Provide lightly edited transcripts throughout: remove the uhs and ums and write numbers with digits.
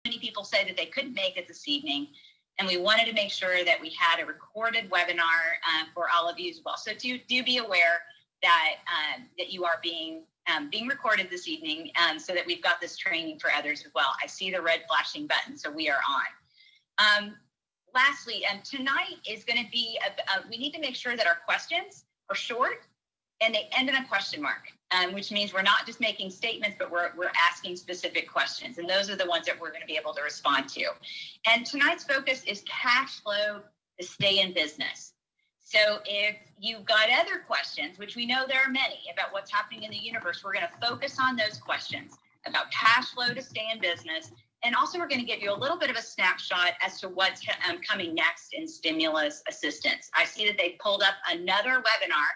many people say that they couldn't make it this evening, and we wanted to make sure that we had a recorded webinar for all of you as well. So do be aware that that you are being recorded this evening, so that we've got this training for others as well. I see the red flashing button, so we are on. Lastly, tonight is going to be, we need to make sure that our questions are short and they end in a question mark, which means we're not just making statements, but we're asking specific questions. And those are the ones that we're going to be able to respond to. And tonight's focus is cash flow to stay in business. So if you've got other questions, which we know there are many about what's happening in the universe, we're going to focus on those questions about cash flow to stay in business. And also we're going to give you a little bit of a snapshot as to what's coming next in stimulus assistance. I see that they pulled up another webinar.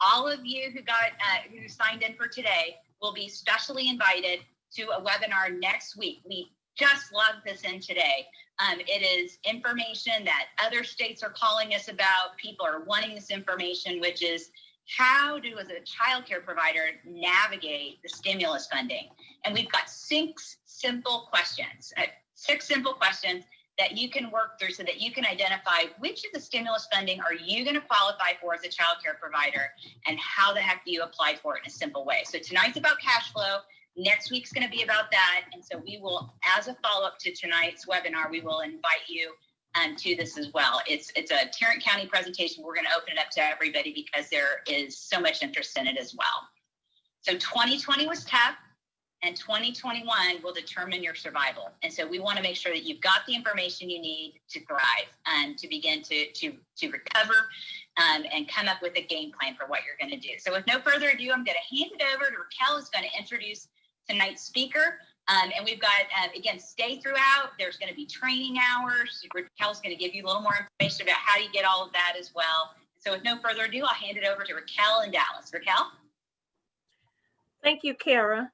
All of you who signed in for today will be specially invited to a webinar next week. We just logged this in today. It is information that other states are calling us about. People are wanting this information, which is how do, as a child care provider, navigate the stimulus funding. And we've got six simple questions that you can work through so that you can identify which of the stimulus funding are you going to qualify for as a child care provider, and how the heck do you apply for it in a simple way. So tonight's about cash flow. Next week's going to be about that. And so we will, as a follow-up to tonight's webinar, we will invite you to this as well. It's a Tarrant County presentation. We're going to open it up to everybody because there is so much interest in it as well. So 2020 was tough, and 2021 will determine your survival. And so we want to make sure that you've got the information you need to thrive and to begin to recover and come up with a game plan for what you're going to do. So with no further ado, I'm going to hand it over to Raquel, who's going to introduce tonight's speaker. And we've got, again, stay throughout. There's going to be training hours. Raquel's going to give you a little more information about how you get all of that as well. So with no further ado, I'll hand it over to Raquel in Dallas. Raquel? Thank you, Kara.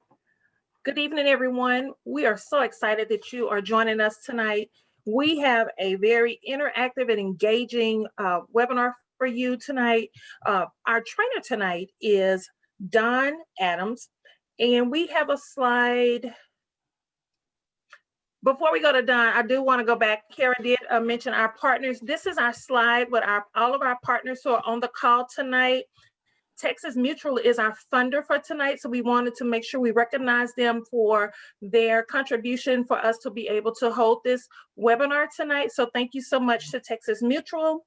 Good evening, everyone. We are so excited that you are joining us tonight. We have a very interactive and engaging webinar for you tonight. Our trainer tonight is Don Adams, and we have a slide. Before we go to Don, I do want to go back. Kara did mention our partners. This is our slide with all of our partners who are on the call tonight. Texas Mutual is our funder for tonight, so we wanted to make sure we recognize them for their contribution for us to be able to hold this webinar tonight. So thank you so much to Texas Mutual.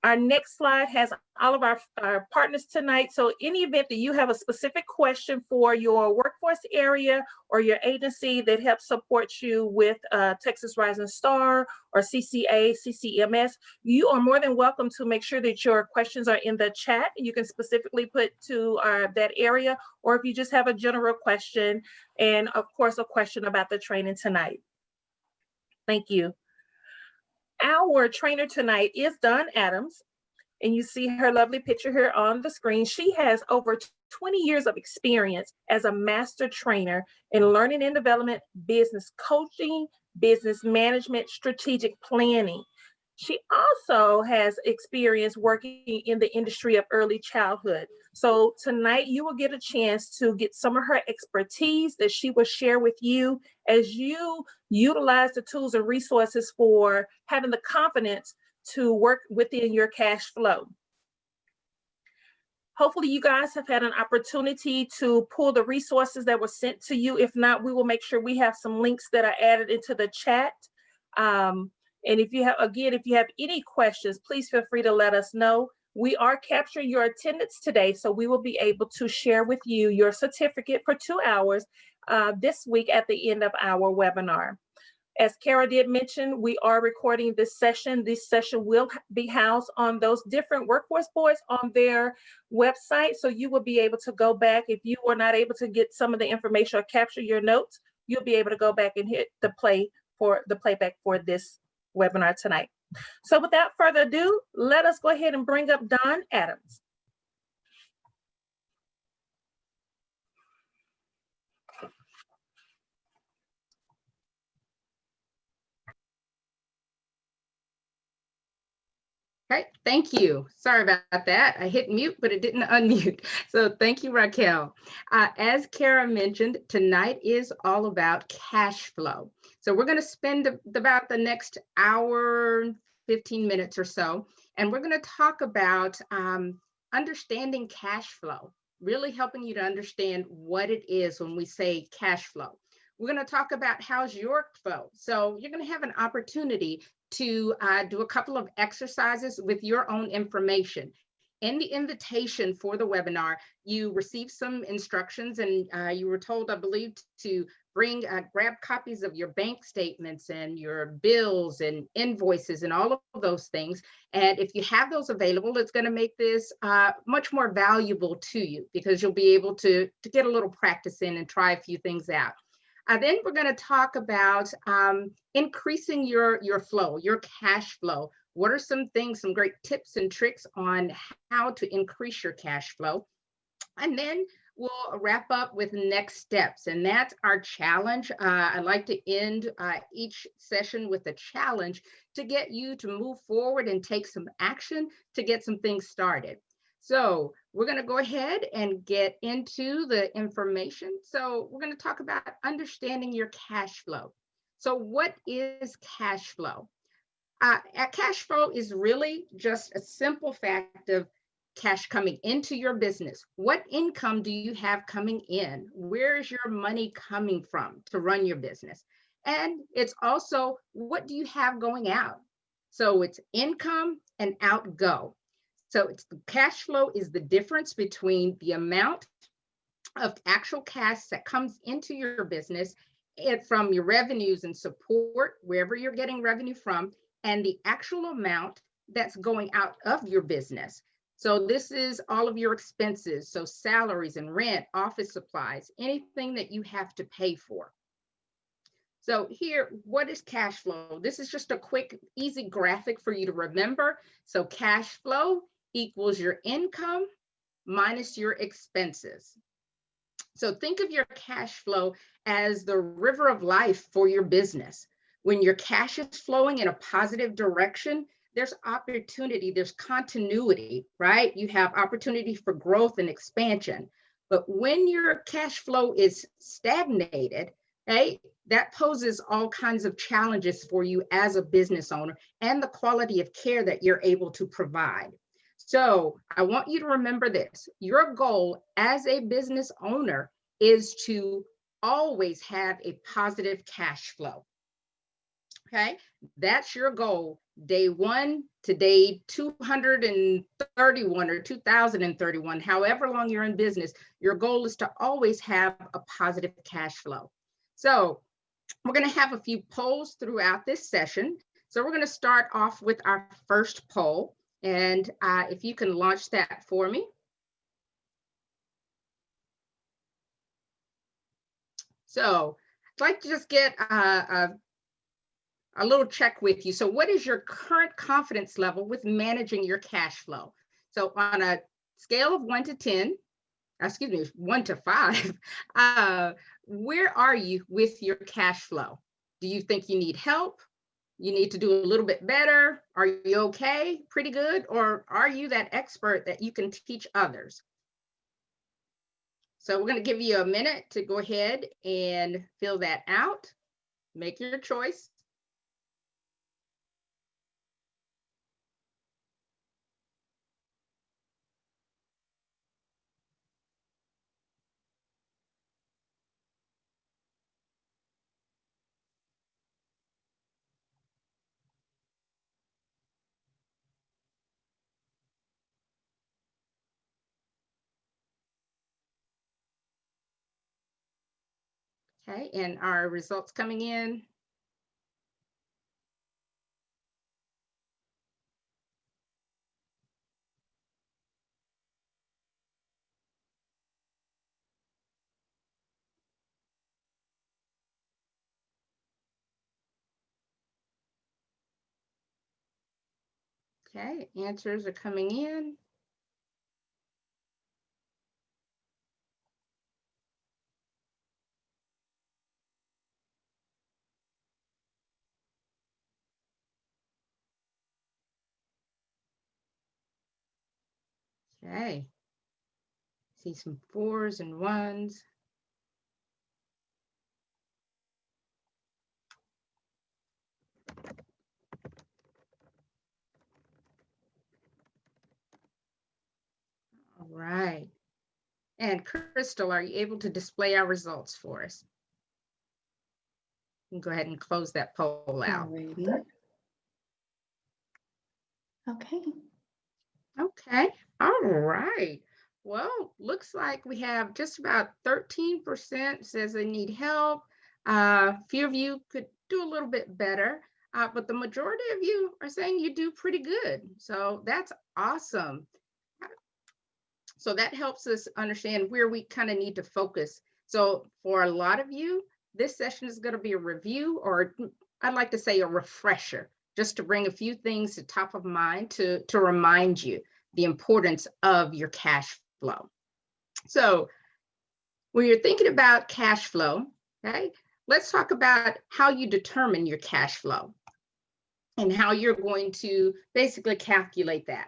Our next slide has all of our partners tonight. So any event that you have a specific question for your workforce area or your agency that helps support you with Texas Rising Star or CCA, CCMS, you are more than welcome to make sure that your questions are in the chat. You can specifically put to that area, or if you just have a general question, and of course, a question about the training tonight. Thank you. Our trainer tonight is Dawn Adams, and you see her lovely picture here on the screen. She has over 20 years of experience as a master trainer in learning and development, business coaching, business management, strategic planning. She also has experience working in the industry of early childhood. So tonight you will get a chance to get some of her expertise that she will share with you as you utilize the tools and resources for having the confidence to work within your cash flow. Hopefully you guys have had an opportunity to pull the resources that were sent to you. If not, we will make sure we have some links that are added into the chat. And if you have, again, if you have any questions, please feel free to let us know. We are capturing your attendance today, so we will be able to share with you your certificate for 2 hours this week at the end of our webinar. As Kara did mention, we are recording this session. This session will be housed on those different workforce boards on their website, so you will be able to go back. If you were not able to get some of the information or capture your notes, you'll be able to go back and hit the playback for this webinar tonight. So without further ado, let us go ahead and bring up Dawn Adams. Okay, thank you. Sorry about that. I hit mute, but it didn't unmute. So thank you, Raquel. As Kara mentioned, tonight is all about cash flow. So we're going to spend about the next hour, 15 minutes or so, and we're going to talk about understanding cash flow, really helping you to understand what it is when we say cash flow. We're going to talk about how's your flow. So you're going to have an opportunity to do a couple of exercises with your own information. In the invitation for the webinar, you received some instructions, and you were told, I believe, to bring, grab copies of your bank statements and your bills and invoices and all of those things. And if you have those available, it's going to make this much more valuable to you, because you'll be able to get a little practice in and try a few things out. Then we're going to talk about increasing your flow, your cash flow. What are some things, some great tips and tricks on how to increase your cash flow? And then we'll wrap up with next steps, and that's our challenge. I like to end each session with a challenge to get you to move forward and take some action to get some things started. So we're going to go ahead and get into the information. So we're going to talk about understanding your cash flow. So what is cash flow? Cash flow is really just a simple fact of cash coming into your business. What income do you have coming in? Where is your money coming from to run your business? And it's also, what do you have going out? So it's income and outgo. So it's the cash flow is the difference between the amount of actual cash that comes into your business and from your revenues and support, wherever you're getting revenue from, and the actual amount that's going out of your business. So this is all of your expenses. So salaries and rent, office supplies, anything that you have to pay for. So here, what is cash flow? This is just a quick, easy graphic for you to remember. So cash flow equals your income minus your expenses. So think of your cash flow as the river of life for your business. When your cash is flowing in a positive direction, there's opportunity, there's continuity, right? You have opportunity for growth and expansion. But when your cash flow is stagnated, right, that poses all kinds of challenges for you as a business owner and the quality of care that you're able to provide. So I want you to remember this. Your goal as a business owner is to always have a positive cash flow. Okay, that's your goal. Day 1 to day 231 or 2031, however long you're in business, your goal is to always have a positive cash flow. So we're going to have a few polls throughout this session. So we're going to start off with our first poll. And if you can launch that for me. So I'd like to just get a little check with you. So what is your current confidence level with managing your cash flow? So on a scale of 1 to 10, excuse me, 1 to 5, where are you with your cash flow? Do you think you need help? You need to do a little bit better? Are you okay? Pretty good? Or are you that expert that you can teach others? So we're going to give you a minute to go ahead and fill that out. Make your choice. Okay, and our results coming in. Okay, answers are coming in. Okay. See some 4s and 1s. All right. And Crystal, are you able to display our results for us? You can go ahead and close that poll out. Alrighty. Okay. Okay. All right. Well, looks like we have just about 13% says they need help. A few of you could do a little bit better, but the majority of you are saying you do pretty good. So that's awesome. So that helps us understand where we kind of need to focus. So for a lot of you, this session is going to be a review, or I'd like to say a refresher, just to bring a few things to top of mind to remind you the importance of your cash flow. So when you're thinking about cash flow, okay, let's talk about how you determine your cash flow and how you're going to basically calculate that.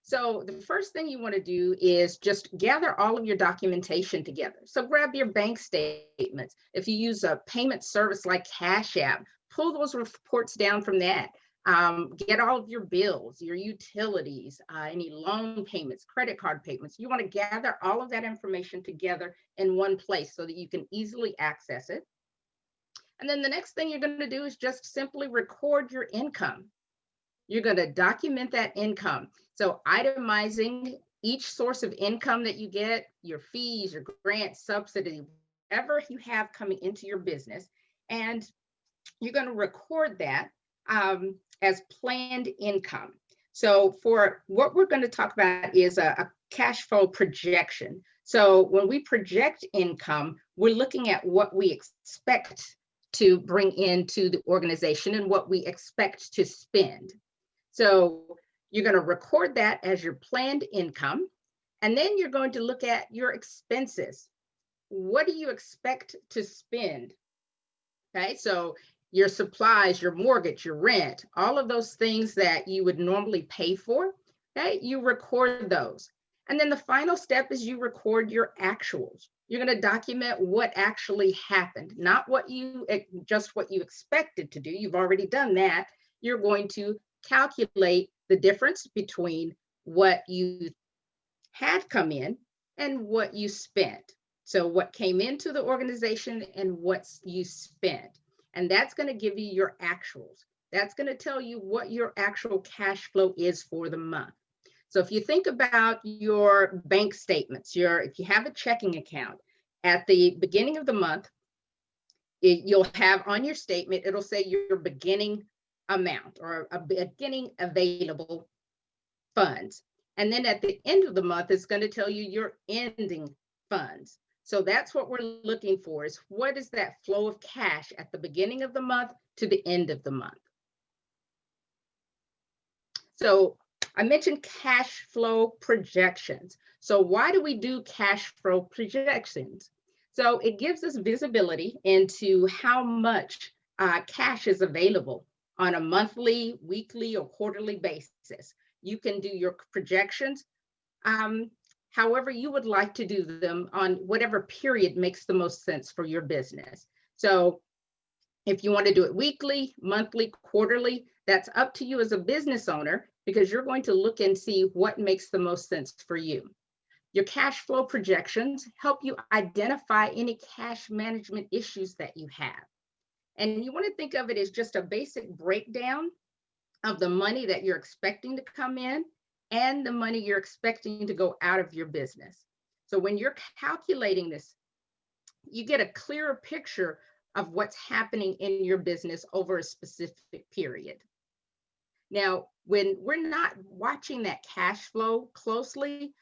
So the first thing you want to do is just gather all of your documentation together. So grab your bank statements. If you use a payment service like Cash App, pull those reports down from that. Get all of your bills, your utilities, any loan payments, credit card payments. You want to gather all of that information together in one place so that you can easily access it. And then the next thing you're going to do is just simply record your income. You're going to document that income. So itemizing each source of income that you get, your fees, your grants, subsidy, whatever you have coming into your business. And you're going to record that as planned income. So for what we're going to talk about is a cash flow projection. So when we project income, we're looking at what we expect to bring into the organization and what we expect to spend. So you're going to record that as your planned income, and then you're going to look at your expenses. What do you expect to spend? Okay, so your supplies, your mortgage, your rent, all of those things that you would normally pay for, okay, you record those. And then the final step is you record your actuals. You're going to document what actually happened, not just what you expected to do. You've already done that. You're going to calculate the difference between what you had come in and what you spent. So what came into the organization and what you spent. And that's going to give you your actuals. That's going to tell you what your actual cash flow is for the month. So if you think about your bank statements, if you have a checking account, at the beginning of the month, you'll have on your statement, it'll say your beginning amount or a beginning available funds. And then at the end of the month, it's going to tell you your ending funds. So that's what we're looking for, is what is that flow of cash at the beginning of the month to the end of the month. So I mentioned cash flow projections. So why do we do cash flow projections? So it gives us visibility into how much cash is available on a monthly, weekly, or quarterly basis. You can do your projections however you would like to do them on whatever period makes the most sense for your business. So if you want to do it weekly, monthly, quarterly, that's up to you as a business owner, because you're going to look and see what makes the most sense for you. Your cash flow projections help you identify any cash management issues that you have. And you want to think of it as just a basic breakdown of the money that you're expecting to come in and the money you're expecting to go out of your business. So when you're calculating this, you get a clearer picture of what's happening in your business over a specific period. Now, when we're not watching that cash flow closely,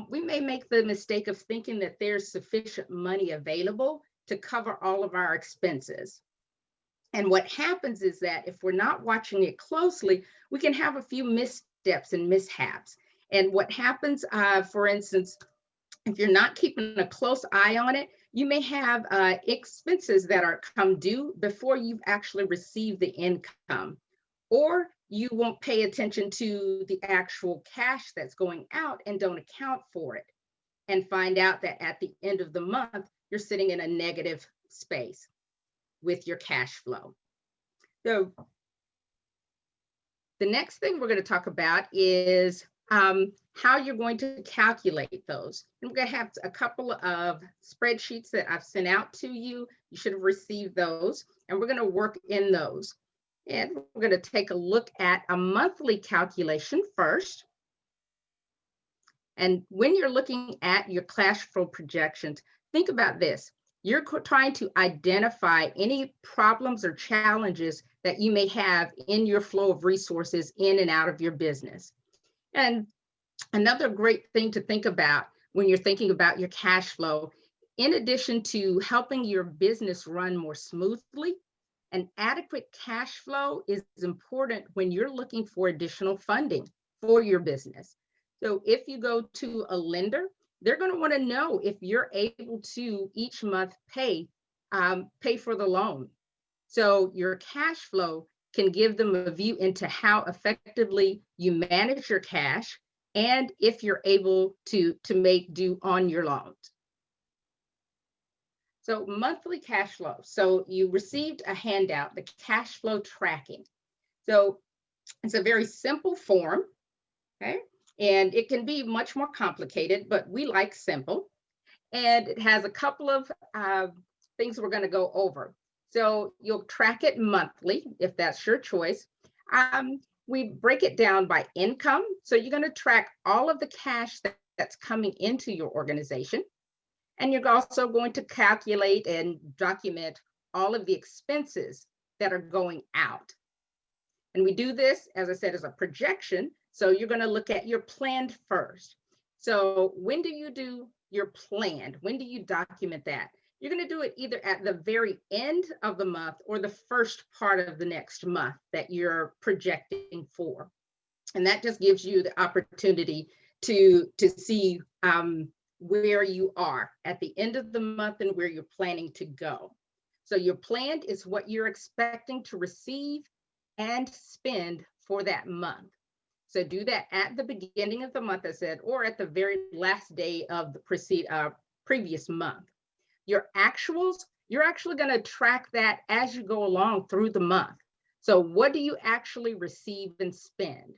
we may make the mistake of thinking that there's sufficient money available to cover all of our expenses. And what happens is that if we're not watching it closely, we can have a few missteps and mishaps. And what happens, for instance, if you're not keeping a close eye on it, you may have expenses that are come due before you've actually received the income. or you won't pay attention to the actual cash that's going out and don't account for it, and find out that at the end of the month, you're sitting in a negative space with your cash flow. So the next thing we're going to talk about is how you're going to calculate those. And we're going to have a couple of spreadsheets that I've sent out to you. You should have received those, and we're going to work in those. And we're going to take a look at a monthly calculation first. And when you're looking at your cash flow projections, think about this. You're trying to identify any problems or challenges that you may have in your flow of resources in and out of your business. And another great thing to think about when you're thinking about your cash flow, in addition to helping your business run more smoothly, an adequate cash flow is important when you're looking for additional funding for your business. So if you go to a lender, they're going to want to know if you're able to each month pay for the loan. So your cash flow can give them a view into how effectively you manage your cash and if you're able to make due on your loans. So monthly cash flow. So you received a handout, the cash flow tracking. So it's a very simple form, okay? And it can be much more complicated, but we like simple. And it has a couple of things we're going to go over. So you'll track it monthly, if that's your choice. We break it down by income. So you're going to track all of the cash that's coming into your organization. And you're also going to calculate and document all of the expenses that are going out. And we do this, as I said, as a projection. So you're going to look at your planned first. So when do you do your planned? When do you document that? You're going to do it either at the very end of the month or the first part of the next month that you're projecting for. And that just gives you the opportunity to see where you are at the end of the month and where you're planning to go. So your planned is what you're expecting to receive and spend for that month. So do that at the beginning of the month, I said, or at the very last day of the previous month. Your actuals, you're actually going to track that as you go along through the month. So what do you actually receive and spend?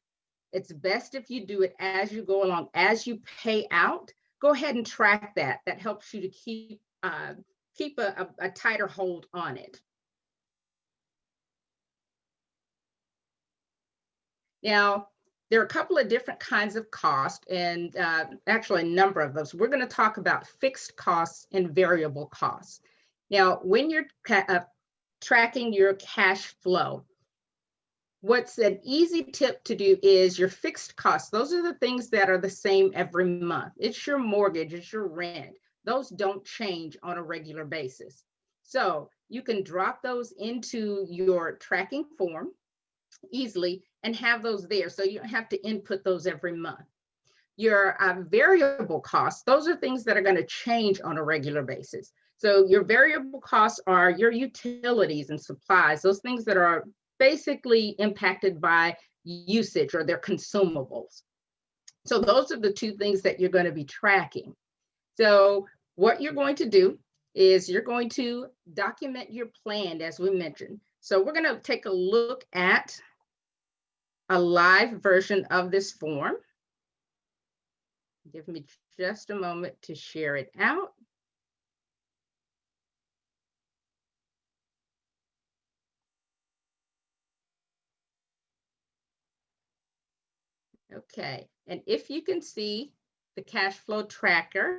It's best if you do it as you go along. As you pay out, go ahead and track that. That helps you to keep a tighter hold on it. Now, there are a couple of different kinds of costs, and actually a number of those. We're going to talk about fixed costs and variable costs. Now, when you're tracking your cash flow, what's an easy tip to do is your fixed costs. Those are the things that are the same every month. It's your mortgage, it's your rent. Those don't change on a regular basis. So you can drop those into your tracking form easily and have those there. So you don't have to input those every month. Your variable costs, those are things that are going to change on a regular basis. So your variable costs are your utilities and supplies, those things that are basically impacted by usage or their consumables. So those are the two things that you're going to be tracking. So what you're going to do is you're going to document your plan, as we mentioned. So we're going to take a look at a live version of this form. Give me just a moment to share it out. Okay, and if you can see the cash flow tracker,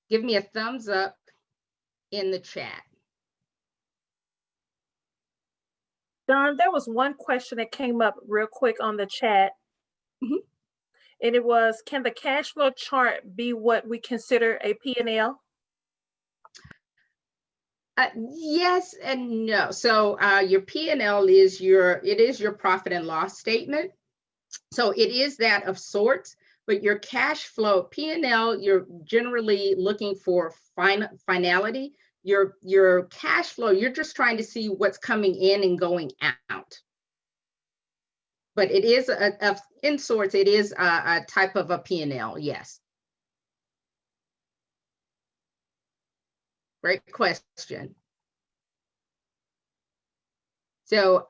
give me a thumbs up in the chat. Don, there was one question that came up real quick on the chat. Mm-hmm. And it was, can the cash flow chart be what we consider a P&L? Yes and no. So your P&L is your profit and loss statement. So it is that of sorts, but your cash flow P&L, you're generally looking for finality. Your cash flow, you're just trying to see what's coming in and going out. but it is in sorts, it is a type of a P&L, yes. Great question. So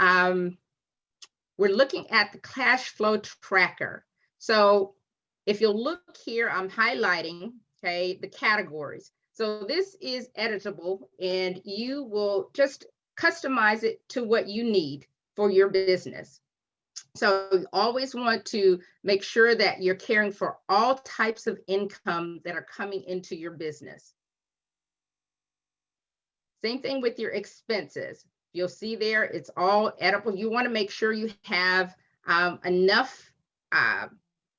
we're looking at the cash flow tracker. So if you'll look here, I'm highlighting, okay, the categories. So this is editable, and you will just customize it to what you need for your business. So you always want to make sure that you're caring for all types of income that are coming into your business. Same thing with your expenses. You'll see there, it's all editable. You want to make sure you have enough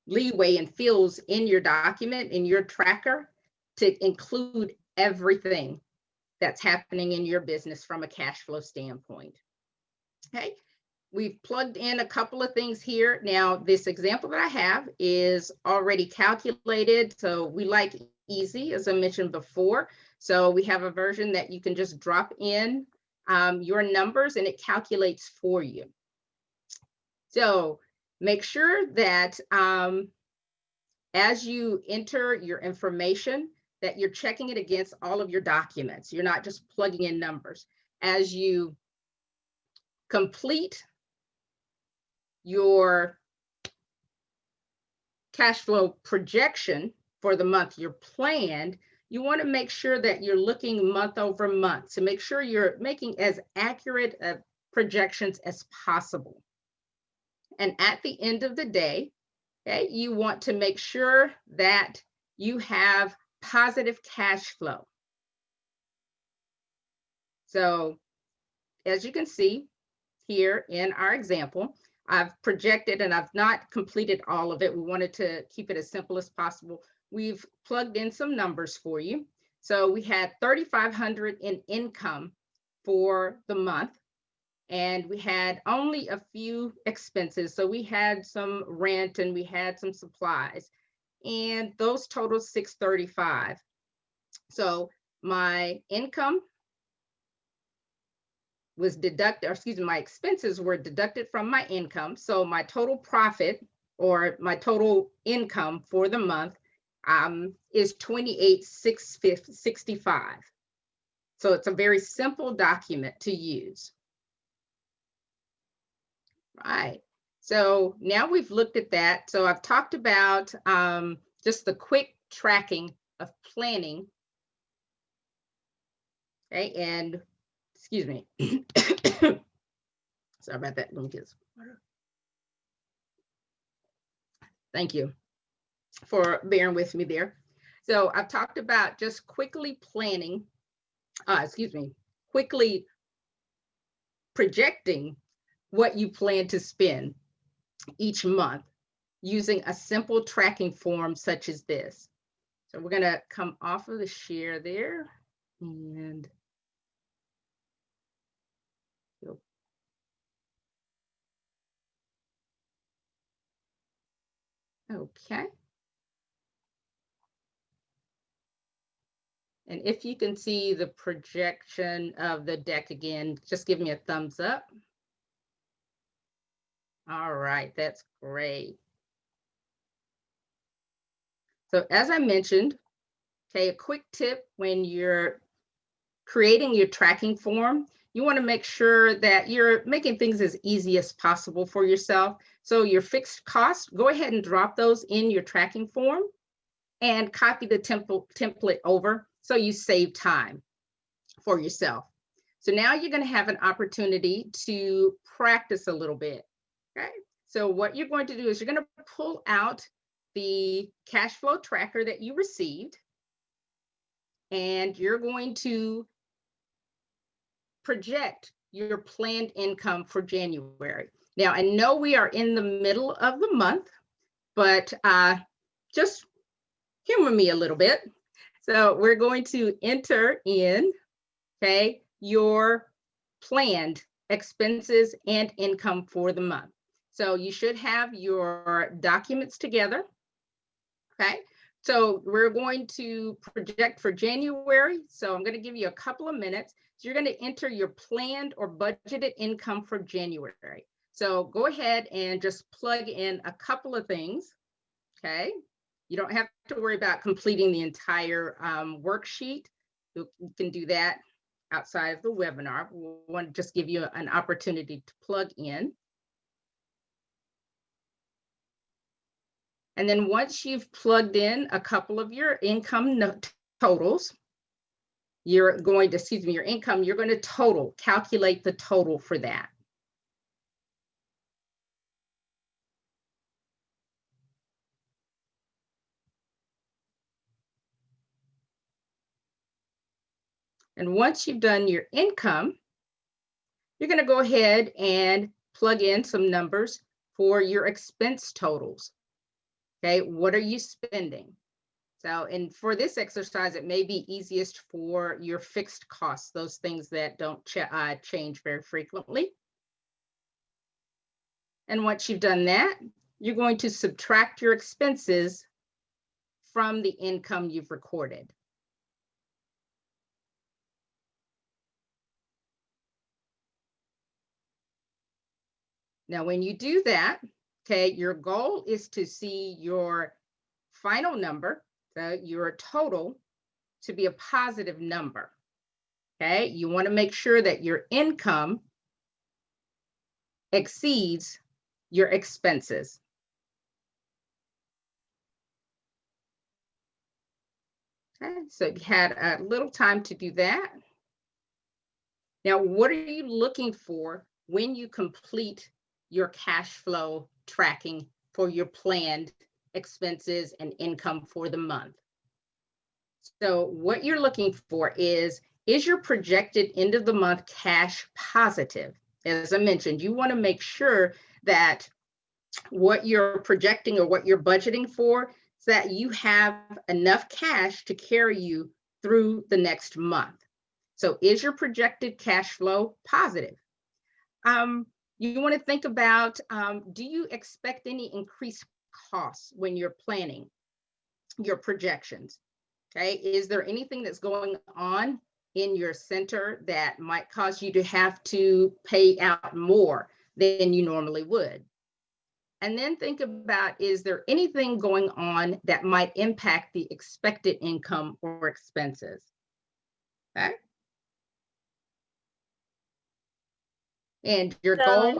leeway and fields in your document, in your tracker, to include everything that's happening in your business from a cash flow standpoint. Okay, we've plugged in a couple of things here. Now, this example that I have is already calculated, so we like easy, as I mentioned before. So we have a version that you can just drop in your numbers and it calculates for you. So make sure that as you enter your information, that you're checking it against all of your documents. You're not just plugging in numbers. As you complete your cash flow projection for the month you're planned, you want to make sure that you're looking month over month to make sure you're making as accurate projections as possible. And at the end of the day, okay, you want to make sure that you have positive cash flow. So as you can see here in our example, I've projected and I've not completed all of it. We wanted to keep it as simple as possible. We've plugged in some numbers for you. So we had $3,500 in income for the month, and we had only a few expenses. So we had some rent and we had some supplies, and those totaled $635. So my income was deducted, or excuse me, my expenses were deducted from my income. So my total profit, or my total income for the month, is $28,665. So it's a very simple document to use. Right. So now we've looked at that. So I've talked about just the quick tracking of planning. Okay, and excuse me. Sorry about that. Let me get some water. Thank you for bearing with me there. So I've talked about just quickly planning, quickly projecting what you plan to spend each month using a simple tracking form such as this. So we're gonna come off of the share there and okay. And if you can see the projection of the deck again, just give me a thumbs up. All right, that's great. So as I mentioned, okay, a quick tip when you're creating your tracking form, you want to make sure that you're making things as easy as possible for yourself. So your fixed costs, go ahead and drop those in your tracking form and copy the template over so you save time for yourself. So now you're going to have an opportunity to practice a little bit. Okay, so what you're going to do is you're going to pull out the cash flow tracker that you received, and you're going to project your planned income for January. Now, I know we are in the middle of the month, but just humor me a little bit. So we're going to enter in, okay, your planned expenses and income for the month. So you should have your documents together, okay? So we're going to project for January. So I'm going to give you a couple of minutes. So you're going to enter your planned or budgeted income for January. So go ahead and just plug in a couple of things, okay? You don't have to worry about completing the entire worksheet. You can do that outside of the webinar. We want to just give you an opportunity to plug in. And then once you've plugged in a couple of your income totals, you're going to, your income, you're going to calculate the total for that. And once you've done your income, you're going to go ahead and plug in some numbers for your expense totals. Okay, what are you spending? So, and for this exercise, it may be easiest for your fixed costs, those things that don't change very frequently. And once you've done that, you're going to subtract your expenses from the income you've recorded. Now, when you do that, okay, your goal is to see your final number, so your total, to be a positive number. Okay, you want to make sure that your income exceeds your expenses. Okay, so you had a little time to do that. Now, what are you looking for when you complete your cash flow tracking for your planned expenses and income for the month? So what you're looking for is your projected end of the month cash positive? As I mentioned, you want to make sure that what you're projecting or what you're budgeting for is that you have enough cash to carry you through the next month. So is your projected cash flow positive? You want to think about, do you expect any increased costs when you're planning your projections? Okay, is there anything that's going on in your center that might cause you to have to pay out more than you normally would? And then think about, is there anything going on that might impact the expected income or expenses? Okay. And your goal,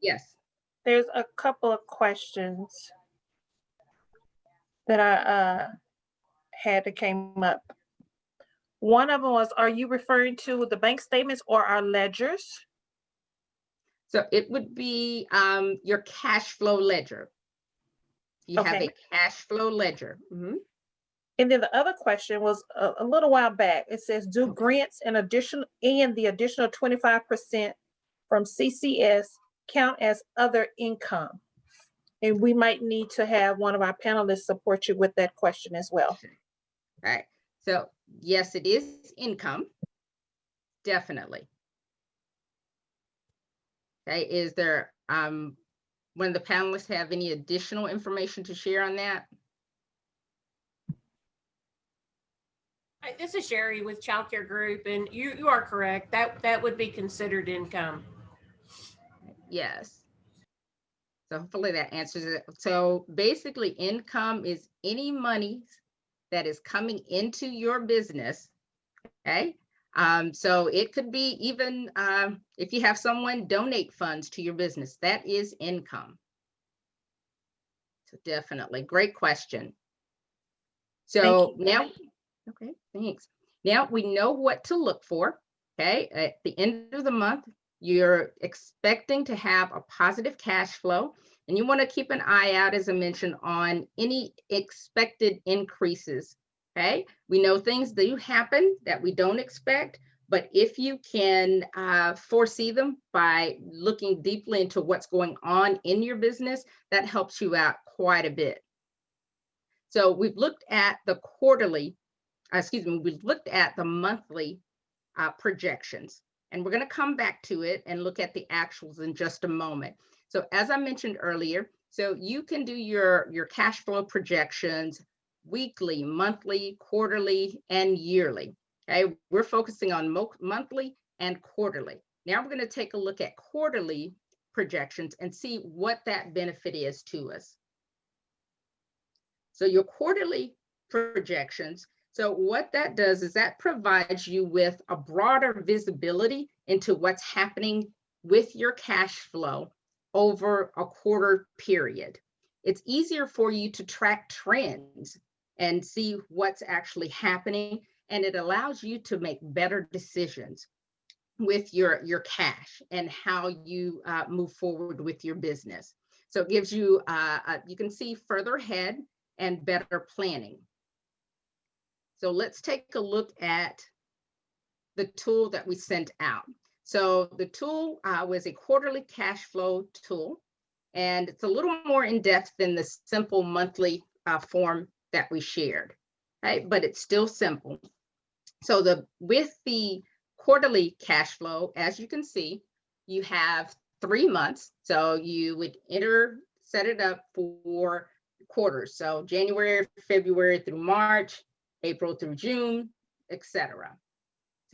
yes. There's a couple of questions that I had that came up. One of them was, are you referring to the bank statements or our ledgers? So it would be your cash flow ledger. You have a cash flow ledger. Mm-hmm. And then the other question was a little while back. It says, do grants and the additional 25% from CCS count as other income? And we might need to have one of our panelists support you with that question as well. All right. So yes, it is income. Definitely. Okay. Is there one of the panelists have any additional information to share on that? This is Sherry with Child Care Group, and you are correct. That would be considered income. Yes. So hopefully that answers it. So basically, income is any money that is coming into your business. Okay. So it could be even if you have someone donate funds to your business, that is income. So definitely, great question. So now, okay, thanks. Now we know what to look for. Okay, at the end of the month, you're expecting to have a positive cash flow, and you want to keep an eye out, as I mentioned, on any expected increases. Okay, we know things do happen that we don't expect, but if you can foresee them by looking deeply into what's going on in your business, that helps you out quite a bit. So we've looked at the we've looked at the monthly projections, and we're going to come back to it and look at the actuals in just a moment. So as I mentioned earlier, so you can do your cash flow projections weekly, monthly, quarterly, and yearly. Okay, we're focusing on monthly and quarterly. Now we're going to take a look at quarterly projections and see what that benefit is to us. So your quarterly projections. So what that does is that provides you with a broader visibility into what's happening with your cash flow over a quarter period. It's easier for you to track trends and see what's actually happening, and it allows you to make better decisions with your cash and how you move forward with your business. So it gives you, you can see further ahead and better planning. So let's take a look at the tool that we sent out. So the tool was a quarterly cash flow tool, and it's a little more in depth than the simple monthly form that we shared, right? But it's still simple. So with the quarterly cash flow, as you can see, you have 3 months. So you would set it up for quarters. So January, February through March, April through June, etc.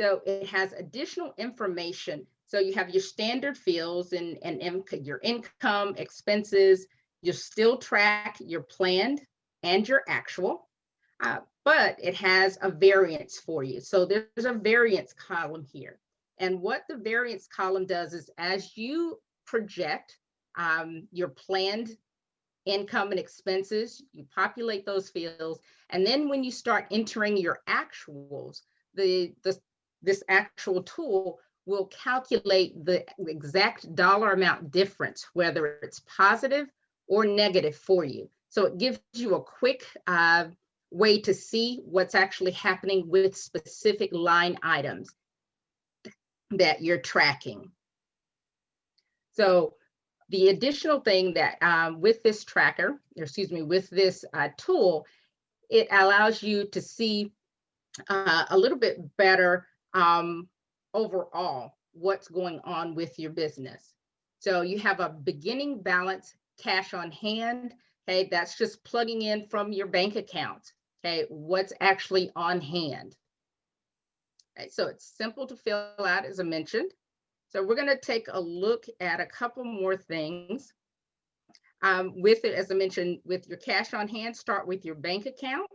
So it has additional information. So you have your standard fields and your income, expenses. You still track your planned and your actual, but it has a variance for you. So there's a variance column here. And what the variance column does is as you project your planned income and expenses, you populate those fields. And then when you start entering your actuals, this actual tool will calculate the exact dollar amount difference, whether it's positive or negative for you. So it gives you a quick way to see what's actually happening with specific line items that you're tracking. So the additional thing that with this tracker, or excuse me, with this tool, it allows you to see a little bit better overall what's going on with your business. So you have a beginning balance cash on hand. Okay, that's just plugging in from your bank account. Okay, what's actually on hand. Okay, so it's simple to fill out, as I mentioned. So we're going to take a look at a couple more things. With it, as I mentioned, with your cash on hand, start with your bank account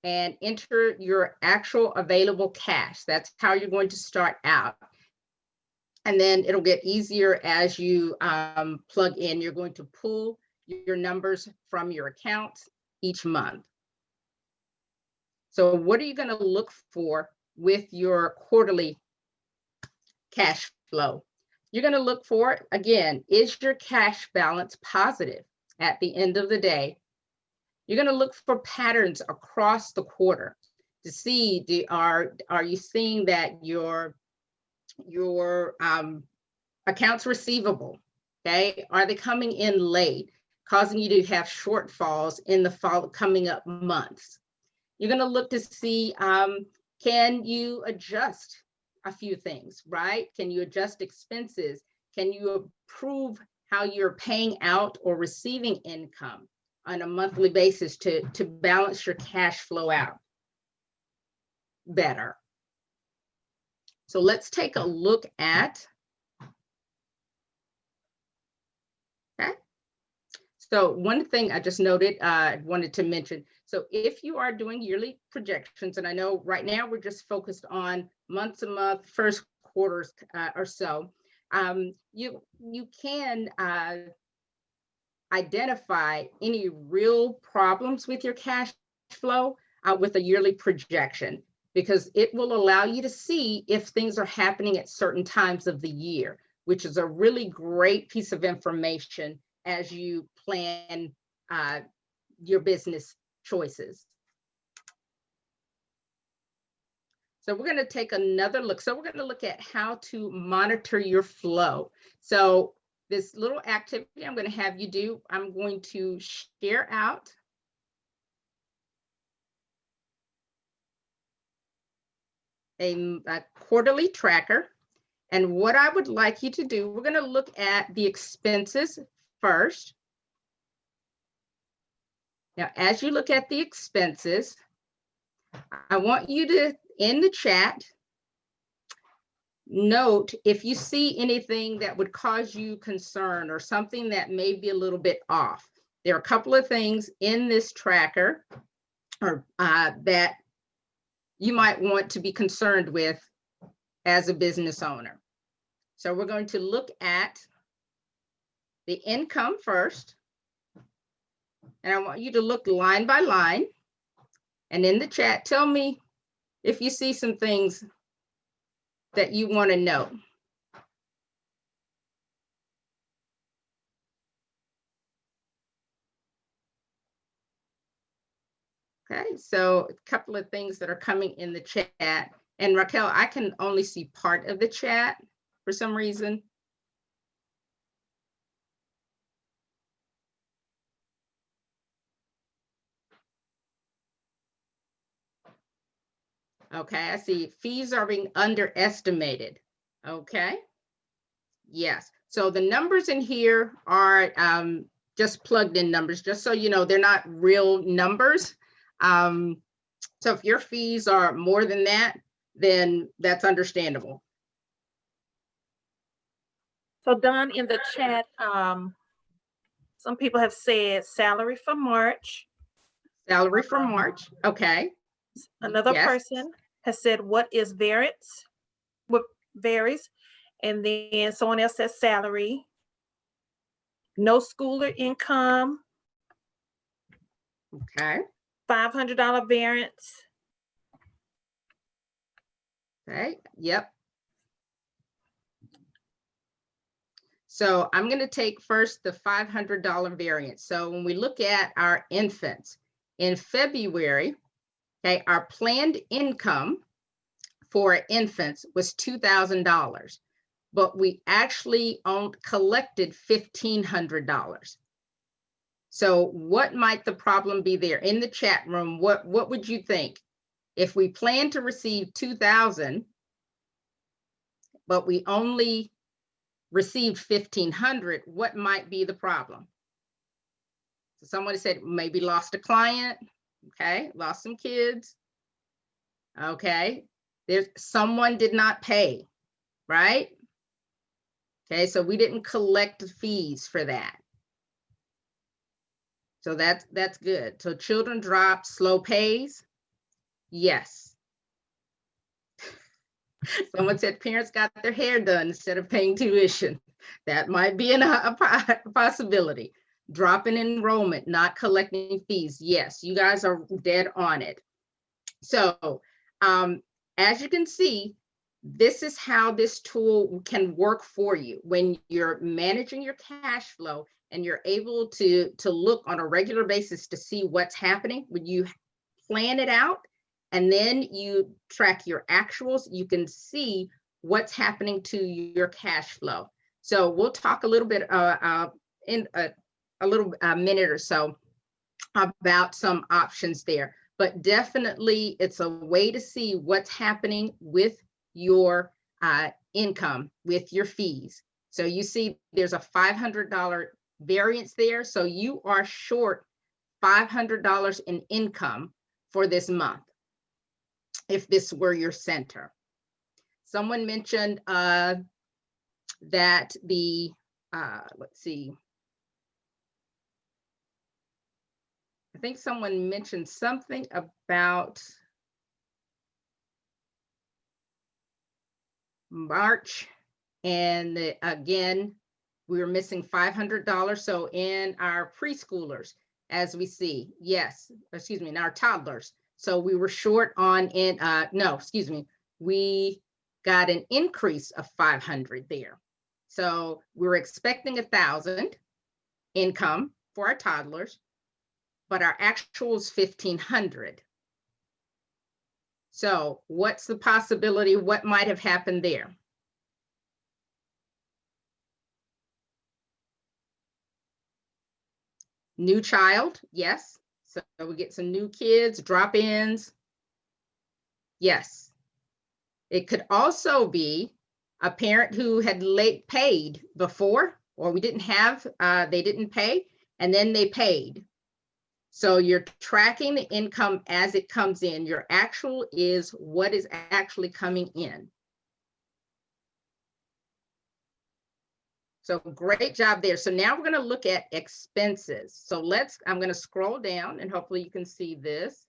and enter your actual available cash. That's how you're going to start out. And then it'll get easier as you plug in. You're going to pull your numbers from your accounts each month. So what are you going to look for with your quarterly cash flow? You're going to look for, again, is your cash balance positive at the end of the day? You're going to look for patterns across the quarter to see, are you seeing that your accounts receivable, okay, are they coming in late, causing you to have shortfalls in the coming up months? You're going to look to see, can you adjust a few things, right? Can you adjust expenses? Can you improve how you're paying out or receiving income on a monthly basis to balance your cash flow out better? So let's take a look at, okay. So one thing I just noted, I wanted to mention, so if you are doing yearly projections, and I know right now we're just focused on month to month, first quarters or so, you can identify any real problems with your cash flow with a yearly projection, because it will allow you to see if things are happening at certain times of the year, which is a really great piece of information as you plan your business choices. So we're going to take another look. So we're going to look at how to monitor your flow. So this little activity I'm going to have you do, I'm going to share out a quarterly tracker. And what I would like you to do, we're going to look at the expenses first. Now, as you look at the expenses, I want you to, in the chat, note if you see anything that would cause you concern or something that may be a little bit off. There are a couple of things in this tracker or that you might want to be concerned with as a business owner. So we're going to look at the income first. And I want you to look line by line. And in the chat, tell me if you see some things that you want to know. Okay, so a couple of things that are coming in the chat. And Raquel, I can only see part of the chat for some reason. Okay, I see fees are being underestimated. Okay, yes. So the numbers in here are just plugged in numbers, just so you know, they're not real numbers. So if your fees are more than that, then that's understandable. So Don, in the chat, some people have said salary for March. Salary for March, okay. Another Yes. person has said, what is variance? What varies? And then someone else says salary. No schooler income. Okay. $500 variance. Okay, yep. So I'm going to take first the $500 variance. So when we look at our infants in February, okay, our planned income for infants was $2,000, but we actually collected $1,500. So what might the problem be there? In the chat room, what would you think? If we plan to receive 2,000, but we only received 1,500, what might be the problem? So someone said maybe lost a client, okay, lost some kids, okay. There's someone did not pay, right? Okay, so we didn't collect the fees for that. So that's good. So children drop, slow pays, yes. Someone said parents got their hair done instead of paying tuition. That might be a possibility. Drop in enrollment, not collecting fees. Yes, you guys are dead on it. So as you can see, this is how this tool can work for you when you're managing your cash flow and you're able to look on a regular basis to see what's happening. When you plan it out and then you track your actuals, you can see what's happening to your cash flow. So we'll talk a little bit in a little minute or so about some options there, but definitely it's a way to see what's happening with your income, with your fees. So you see there's a $500 variance there. So you are short $500 in income for this month, if this were your center. Someone mentioned that the, let's see, I think someone mentioned something about March, and again, we were missing $500. So in our preschoolers, as we see, yes, excuse me, in our toddlers. So we were short on we got an increase of 500 there. So we were expecting 1,000 income for our toddlers, but our actual is 1,500. So what's the possibility? What might have happened there? New child, yes. So we get some new kids, drop-ins. Yes. It could also be a parent who had late paid before, or we didn't have, they didn't pay, and then they paid. So you're tracking the income as it comes in. Your actual is what is actually coming in. So great job there. So now we're going to look at expenses. So I'm going to scroll down and hopefully you can see this.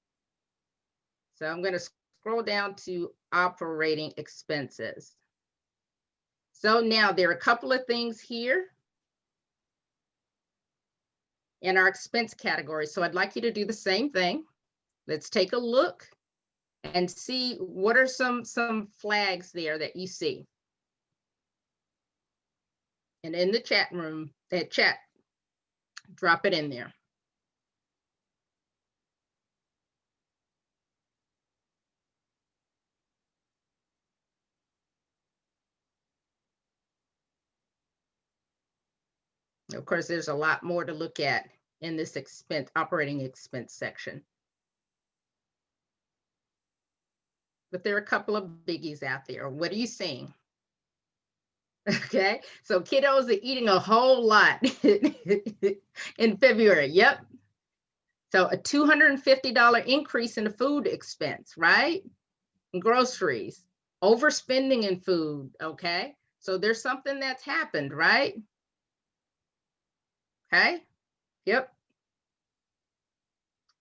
So I'm going to scroll down to operating expenses. So now there are a couple of things here in our expense category. So I'd like you to do the same thing. Let's take a look and see what are some flags there that you see. And in the chat room, that chat, drop it in there. Of course, there's a lot more to look at in this operating expense section. But there are a couple of biggies out there. What are you seeing? Okay, so kiddos are eating a whole lot in February. Yep. So a $250 increase in the food expense, right? And groceries, overspending in food. Okay, so there's something that's happened, right? Okay, yep.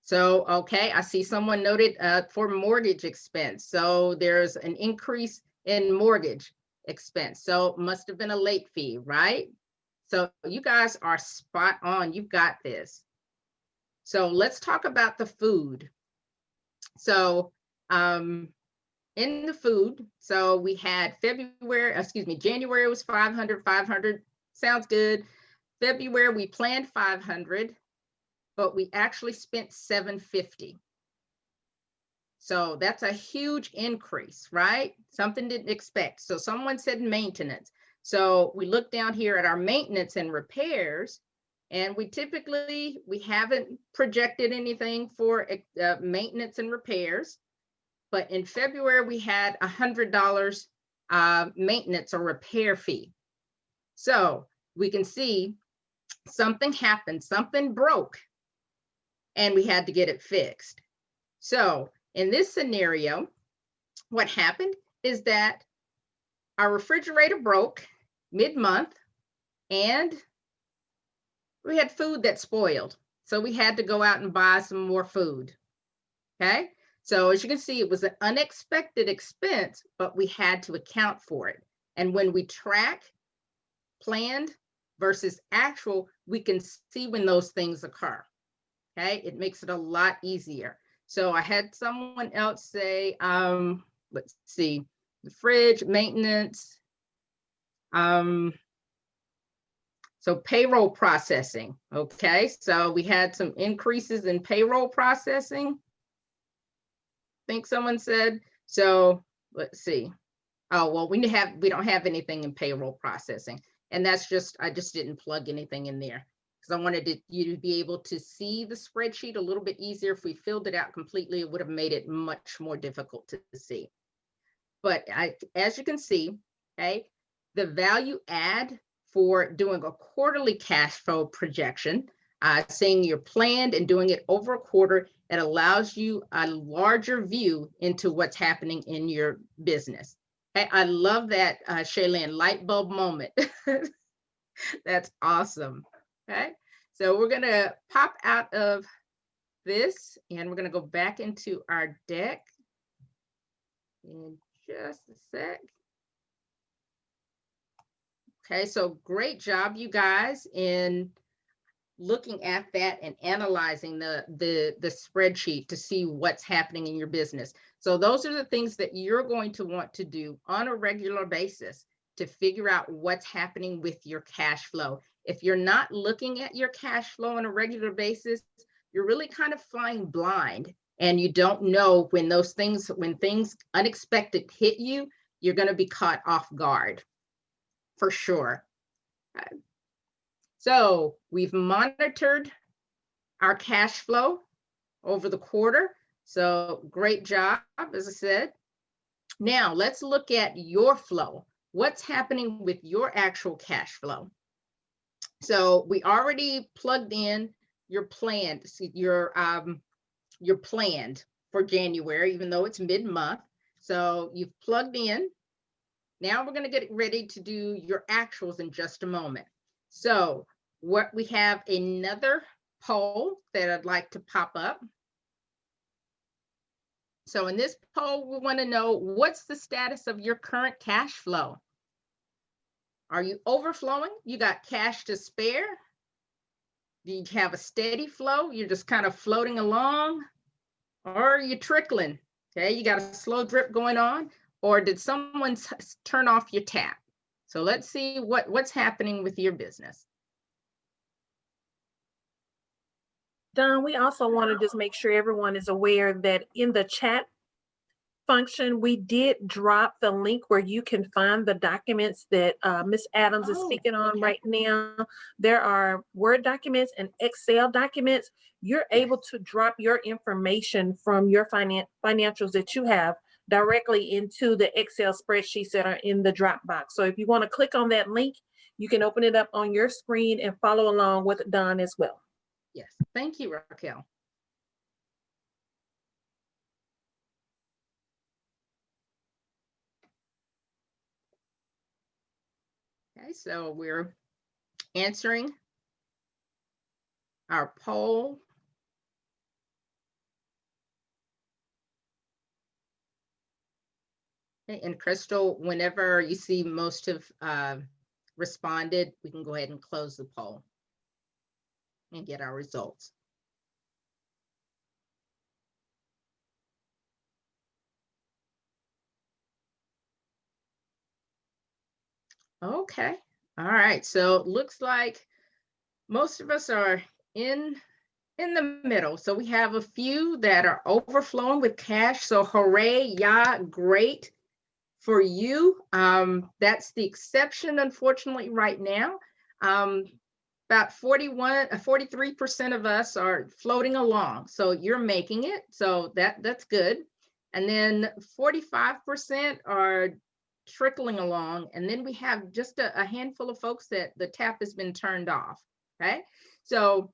So, okay, I see someone noted for mortgage expense. So there's an increase in mortgage expense. So must have been a late fee, right? So you guys are spot on. You've got this. So let's talk about the food. So in the food, so we had January was 500, sounds good. February, we planned 500, but we actually spent 750. So that's a huge increase, right? Something didn't expect. So someone said maintenance. So we look down here at our maintenance and repairs, and we haven't projected anything for maintenance and repairs. But in February, we had $100 maintenance or repair fee. So we can see something happened, something broke, and we had to get it fixed. So in this scenario, what happened is that our refrigerator broke mid-month and we had food that spoiled. So we had to go out and buy some more food. Okay. So as you can see, it was an unexpected expense, but we had to account for it. And when we track planned versus actual, we can see when those things occur. Okay. It makes it a lot easier. So I had someone else say, let's see, the fridge, maintenance. So payroll processing, okay? So we had some increases in payroll processing, I think someone said. So let's see. Oh, well, we don't have anything in payroll processing. And that's just, I just didn't plug anything in there because I wanted you to be able to see the spreadsheet a little bit easier. If we filled it out completely, it would have made it much more difficult to see. But as you can see, okay, the value add for doing a quarterly cash flow projection, saying you're planned and doing it over a quarter, it allows you a larger view into what's happening in your business. Okay, I love that, Shaylin, light bulb moment. That's awesome. Okay, so we're gonna pop out of this and we're gonna go back into our deck in just a sec. Okay, so great job, you guys, in looking at that and analyzing the spreadsheet to see what's happening in your business. So those are the things that you're going to want to do on a regular basis to figure out what's happening with your cash flow. If you're not looking at your cash flow on a regular basis, you're really kind of flying blind and you don't know when things unexpected hit you, you're going to be caught off guard. For sure. Okay. So we've monitored our cash flow over the quarter. So great job, as I said. Now let's look at your flow. What's happening with your actual cash flow? So we already plugged in your planned for January, even though it's mid-month. So you've plugged in Now we're going to get ready to do your actuals in just a moment. So what we have another poll that I'd like to pop up. So in this poll, we want to know, what's the status of your current cash flow? Are you overflowing? You got cash to spare? Do you have a steady flow? You're just kind of floating along? Or are you trickling? Okay, you got a slow drip going on? Or did someone turn off your tap? So let's see what's happening with your business. Don, we also want to just make sure everyone is aware that in the chat function, we did drop the link where you can find the documents that Ms. Adams is speaking on right now. There are Word documents and Excel documents. You're able to drop your information from your financials that you have directly into the Excel spreadsheets that are in the Dropbox. So if you want to click on that link, you can open it up on your screen and follow along with Don as well. Yes, thank you, Raquel. Okay, so we're answering our poll. Okay, and Crystal, whenever you see most have responded, we can go ahead and close the poll and get our results. Okay, all right, so looks like most of us are in the middle. So we have a few that are overflowing with cash. So hooray, yeah, great for you. That's the exception, unfortunately, right now. About 43% of us are floating along. So you're making it. So that's good. And then 45% are trickling along. And then we have just a handful of folks that the tap has been turned off. Okay. So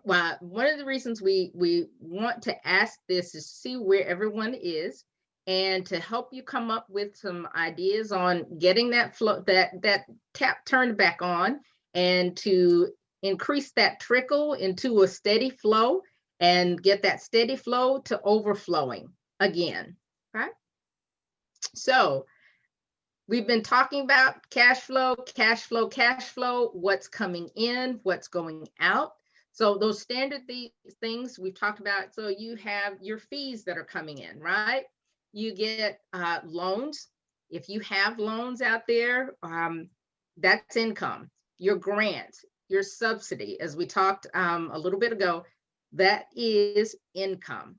one of the reasons we want to ask this is see where everyone is, and to help you come up with some ideas on getting that flow, that tap turned back on, and to increase that trickle into a steady flow and get that steady flow to overflowing again. Right? So we've been talking about cash flow, what's coming in, what's going out. So those standard things we've talked about. So you have your fees that are coming in, right? You get loans. If you have loans out there, that's income. Your grants, your subsidy, as we talked a little bit ago, that is income.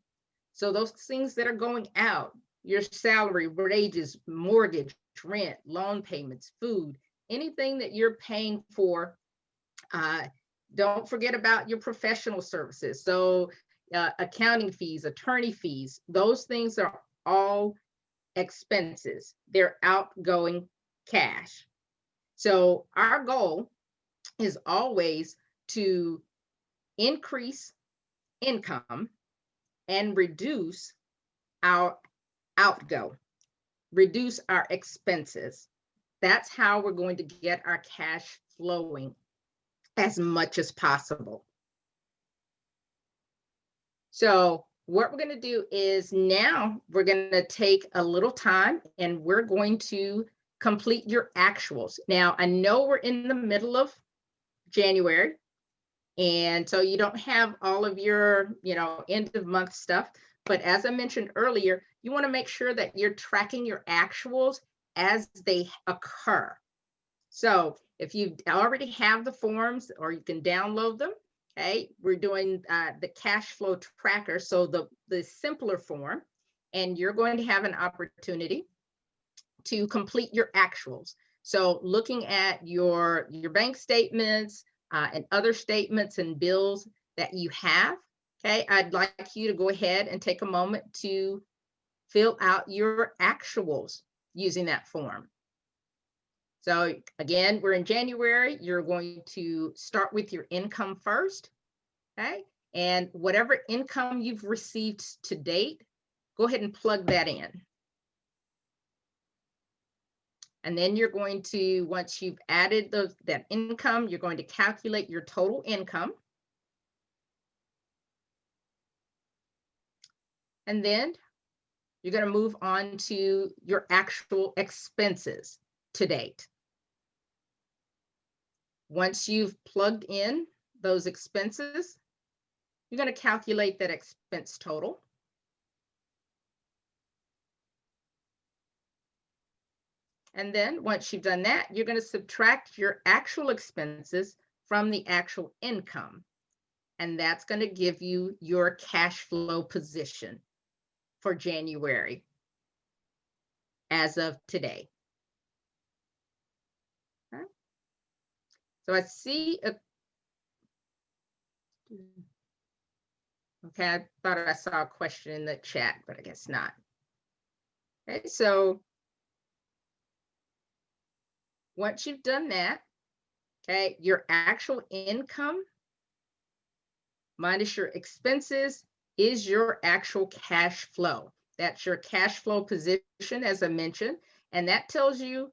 So those things that are going out, your salary, wages, mortgage, rent, loan payments, food, anything that you're paying for. Don't forget about your professional services. So accounting fees, attorney fees, those things are all expenses. They're outgoing cash. So our goal is always to increase income and reduce our outgo, reduce our expenses. That's how we're going to get our cash flowing as much as possible. So what we're going to do is now we're going to take a little time and we're going to complete your actuals. Now, I know we're in the middle of January, and so you don't have all of your, end of month stuff. But as I mentioned earlier, you want to make sure that you're tracking your actuals as they occur. So if you already have the forms, or you can download them, okay, we're doing the cash flow tracker, so the simpler form, and you're going to have an opportunity to complete your actuals. So looking at your bank statements and other statements and bills that you have, okay, I'd like you to go ahead and take a moment to fill out your actuals using that form. So again, we're in January. You're going to start with your income first, okay? And whatever income you've received to date, go ahead and plug that in. And then you're going to, once you've added that income, you're going to calculate your total income. And then you're going to move on to your actual expenses to date. Once you've plugged in those expenses, you're going to calculate that expense total. And then once you've done that, you're going to subtract your actual expenses from the actual income. And that's going to give you your cash flow position for January as of today. Okay. So I see okay, I thought I saw a question in the chat, but I guess not. Okay, so once you've done that, okay, your actual income minus your expenses is your actual cash flow. That's your cash flow position, as I mentioned, and that tells you,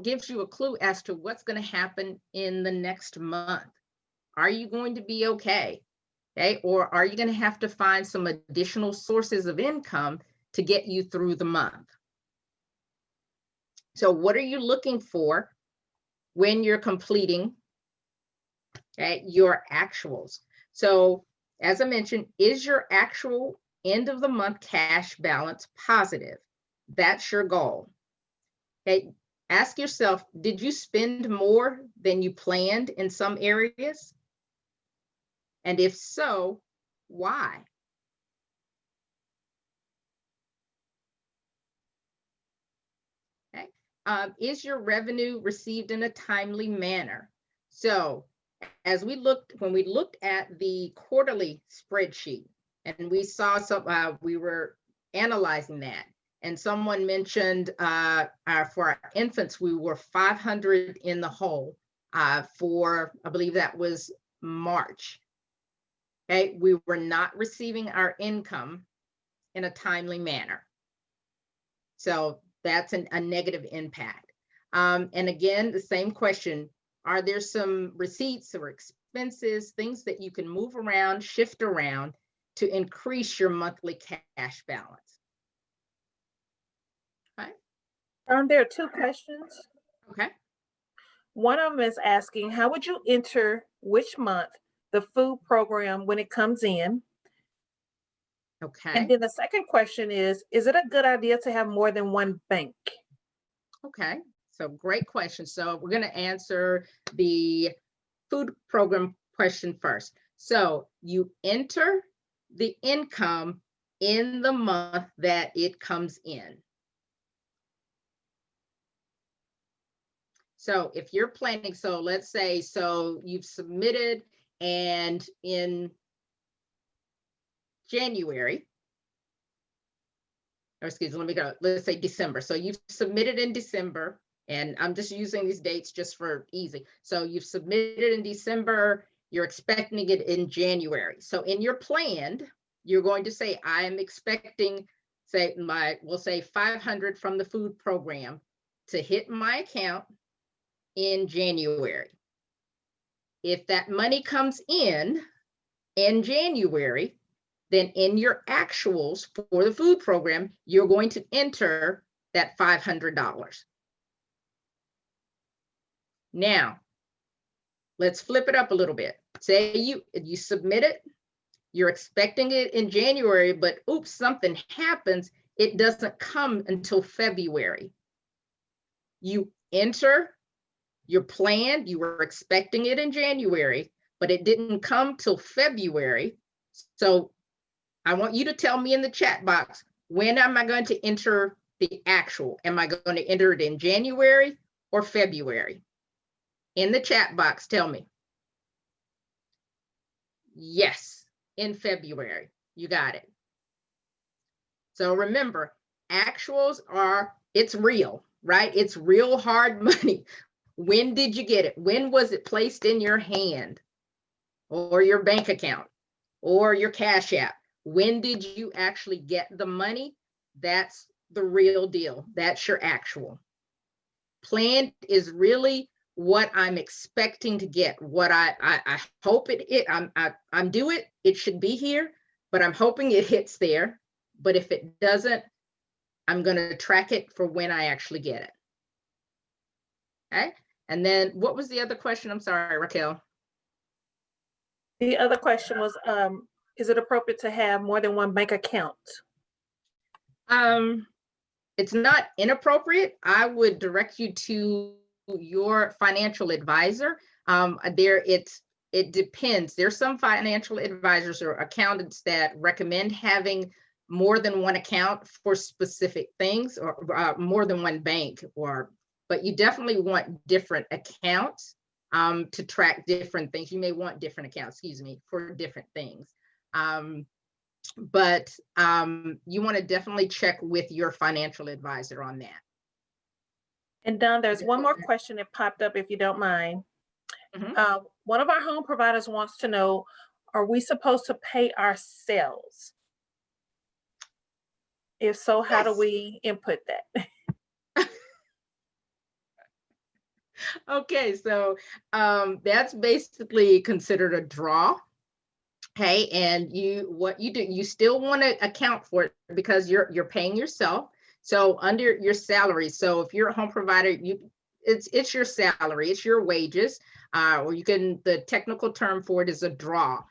gives you a clue as to what's going to happen in the next month. Are you going to be okay? Okay, or are you going to have to find some additional sources of income to get you through the month? So what are you looking for when you're completing, okay, your actuals? So as I mentioned, is your actual end of the month cash balance positive? That's your goal. Okay, ask yourself, did you spend more than you planned in some areas? And if so, why? Okay. Is your revenue received in a timely manner? So as when we looked at the quarterly spreadsheet and we saw we were analyzing that, and someone mentioned for our infants, we were 500 in the hole for, I believe that was March. Okay, we were not receiving our income in a timely manner. So that's a negative impact. And again, the same question, are there some receipts or expenses, things that you can move around, shift around to increase your monthly cash balance? Okay. There are two questions. Okay. One of them is asking, how would you enter which month the food program when it comes in? Okay. And then the second question is it a good idea to have more than one bank? Okay, so great question. So we're going to answer the food program question first. So you enter the income in the month that it comes in. So if you're planning, so let's say, so you've submitted and in January, or excuse me, let me go, let's say December. So you've submitted in December, and I'm just using these dates just for easy. So you've submitted in December, you're expecting it in January. So in your plan, you're going to say, I am expecting, say we'll say 500 from the food program to hit my account in January. If that money comes in January, then in your actuals for the food program, you're going to enter that $500. Now, let's flip it up a little bit. Say you submit it, you're expecting it in January, but oops, something happens. It doesn't come until February. You enter your plan, you were expecting it in January, but it didn't come till February. So I want you to tell me in the chat box, when am I going to enter the actual? Am I going to enter it in January or February? In the chat box, tell me. Yes, in February. You got it. So remember, actuals it's real, right? It's real hard money. When did you get it? When was it placed in your hand or your bank account or your Cash App? When did you actually get the money? That's the real deal. That's your actual. Planned is really what I'm expecting to get, what I hope I'm due it. It should be here, but I'm hoping it hits there. But if it doesn't, I'm going to track it for when I actually get it. Okay. And then what was the other question? I'm sorry, Raquel. The other question was, is it appropriate to have more than one bank account? It's not inappropriate. I would direct you to your financial advisor. It depends. There's some financial advisors or accountants that recommend having more than one account for specific things, or more than one bank, but you definitely want different accounts to track different things. You may want different accounts, for different things. But you want to definitely check with your financial advisor on that. And Don, there's one more question that popped up, if you don't mind. Mm-hmm. One of our home providers wants to know, are we supposed to pay ourselves? If so, how do we input that? Okay, so that's basically considered a draw. Okay, and what you do, you still want to account for it because you're paying yourself. So under your salary, so if you're a home provider, it's your salary, it's your wages, or the technical term for it is a draw.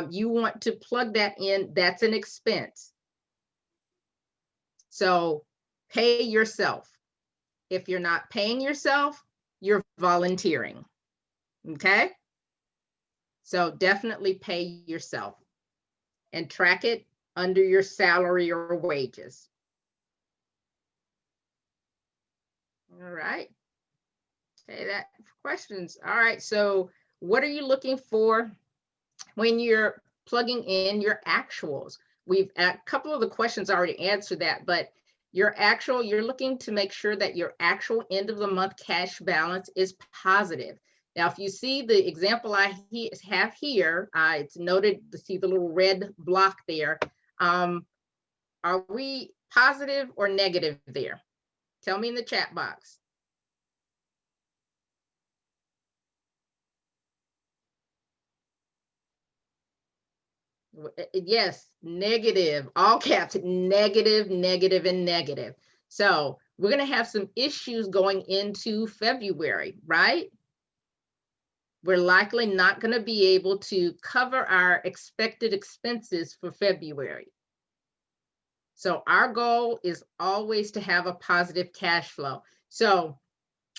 You want to plug that in. That's an expense. So pay yourself. If you're not paying yourself, you're volunteering. Okay. So definitely pay yourself and track it under your salary or wages. All right. Okay, that questions. All right. So what are you looking for when you're plugging in your actuals? A couple of the questions already answered that, but you're looking to make sure that your actual end of the month cash balance is positive. Now, if you see the example I have here, it's noted to see the little red block there. Are we positive or negative there? Tell me in the chat box. Yes, negative, all caps, negative, negative, and negative. So we're going to have some issues going into February, right? We're likely not going to be able to cover our expected expenses for February. So our goal is always to have a positive cash flow. So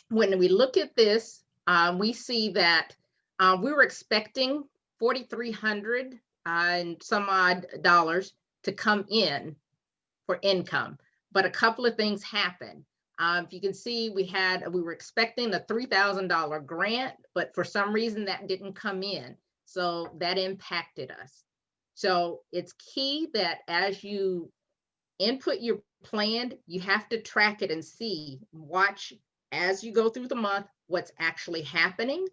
when we look at this, we see that we were expecting $4,300 and some odd dollars to come in for income, but a couple of things happened. If you can see, we were expecting a $3,000 grant, but for some reason that didn't come in. So that impacted us. So it's key that as you input your plan, you have to track it and watch as you go through the month, what's actually happening.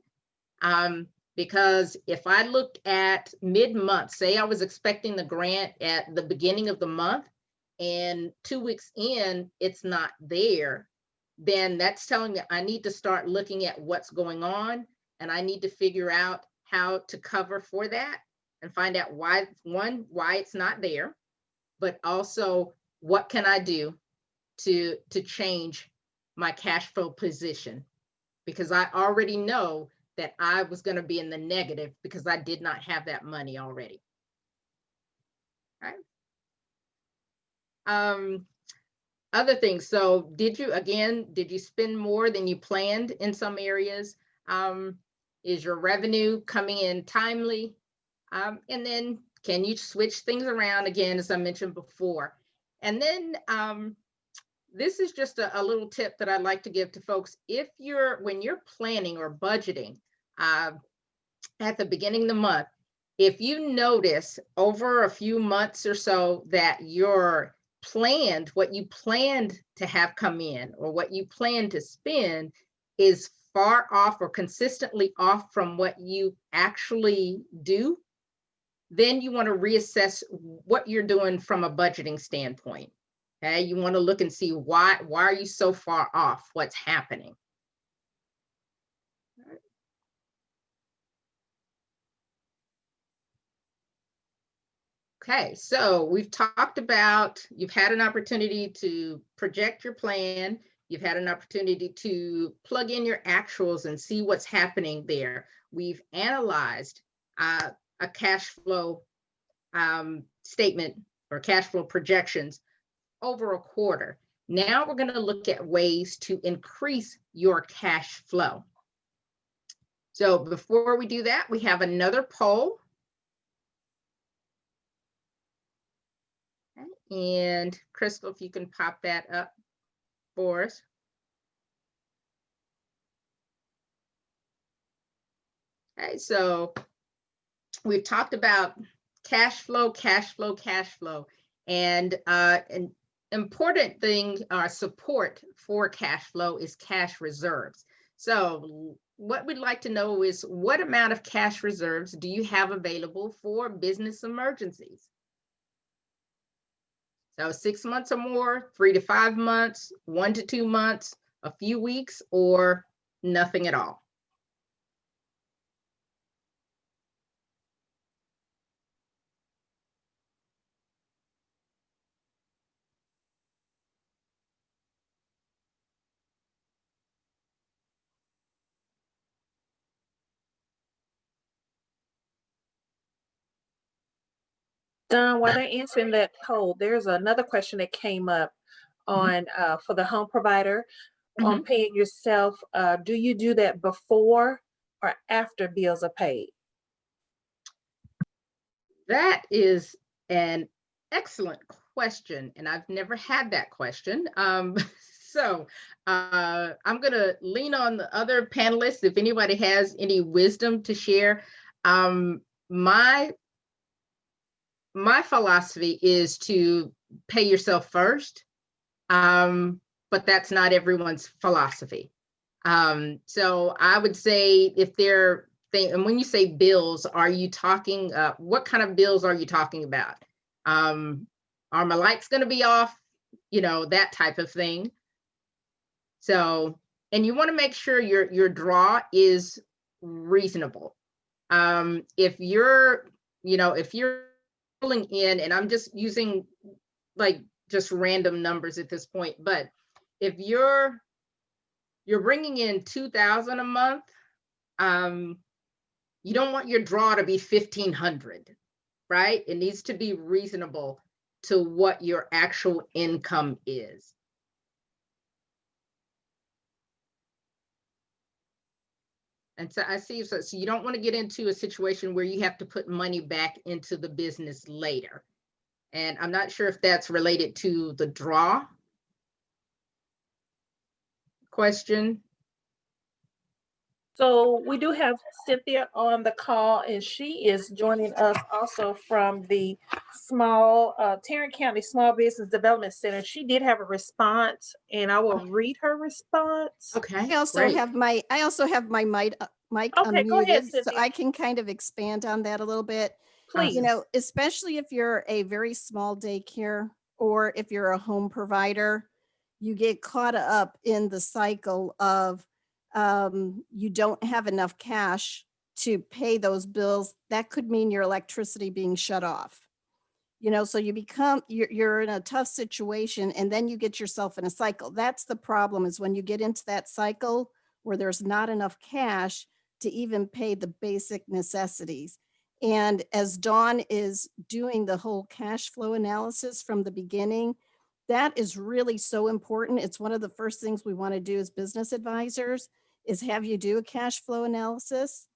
Because if I looked at mid-month, say I was expecting the grant at the beginning of the month, and 2 weeks in, it's not there, then that's telling me I need to start looking at what's going on, and I need to figure out how to cover for that and find out why it's not there, but also what can I do to change my cash flow position, because I already know that I was going to be in the negative because I did not have that money already. All right. Other things. So did you spend more than you planned in some areas? Is your revenue coming in timely? And then can you switch things around again, as I mentioned before? And then this is just a little tip that I'd like to give to folks. When you're planning or budgeting at the beginning of the month, if you notice over a few months or so that what you planned to have come in or what you plan to spend is far off or consistently off from what you actually do, then you want to reassess what you're doing from a budgeting standpoint. Okay, you want to look and see why are you so far off? What's happening? Okay, so we've talked about, you've had an opportunity to project your plan. You've had an opportunity to plug in your actuals and see what's happening there. We've analyzed a cash flow statement or cash flow projections over a quarter. Now we're going to look at ways to increase your cash flow. So before we do that, we have another poll. And Crystal, if you can pop that up for us. Okay, so we've talked about cash flow, cash flow, cash flow, and an important thing, support for cash flow is cash reserves. So what we'd like to know is what amount of cash reserves do you have available for business emergencies? So 6 months or more, 3 to 5 months, 1 to 2 months, a few weeks, or nothing at all. Don, while they're answering that poll, there's another question that came up on for the home provider on paying yourself. Do you do that before or after bills are paid? That is an excellent question, and I've never had that question. So I'm going to lean on the other panelists if anybody has any wisdom to share. My philosophy is to pay yourself first, but that's not everyone's philosophy. So I would say if they're, and when you say bills, are you talking, what kind of bills are you talking about? Are my lights going to be off? You know, that type of thing. So, and you want to make sure your draw is reasonable. If you're pulling in, and I'm just using like just random numbers at this point, but if you're bringing in 2,000 a month, you don't want your draw to be 1,500, right? It needs to be reasonable to what your actual income is. And so I see, so you don't want to get into a situation where you have to put money back into the business later. And I'm not sure if that's related to the draw question. So we do have Cynthia on the call, and she is joining us also from the Tarrant County Small Business Development Center. She did have a response, and I will read her response. Okay. I also have my mic Okay, go ahead, unmuted, so Cynthia. I can kind of expand on that a little bit. Please. You know, especially if you're a very small daycare or if you're a home provider, you get caught up in the cycle of you don't have enough cash to pay those bills. That could mean your electricity being shut off. You know, so you're in a tough situation, and then you get yourself in a cycle. That's the problem, is when you get into that cycle where there's not enough cash to even pay the basic necessities. And as Dawn is doing the whole cash flow analysis from the beginning, that is really so important. It's one of the first things we want to do as business advisors, is have you do a cash flow analysis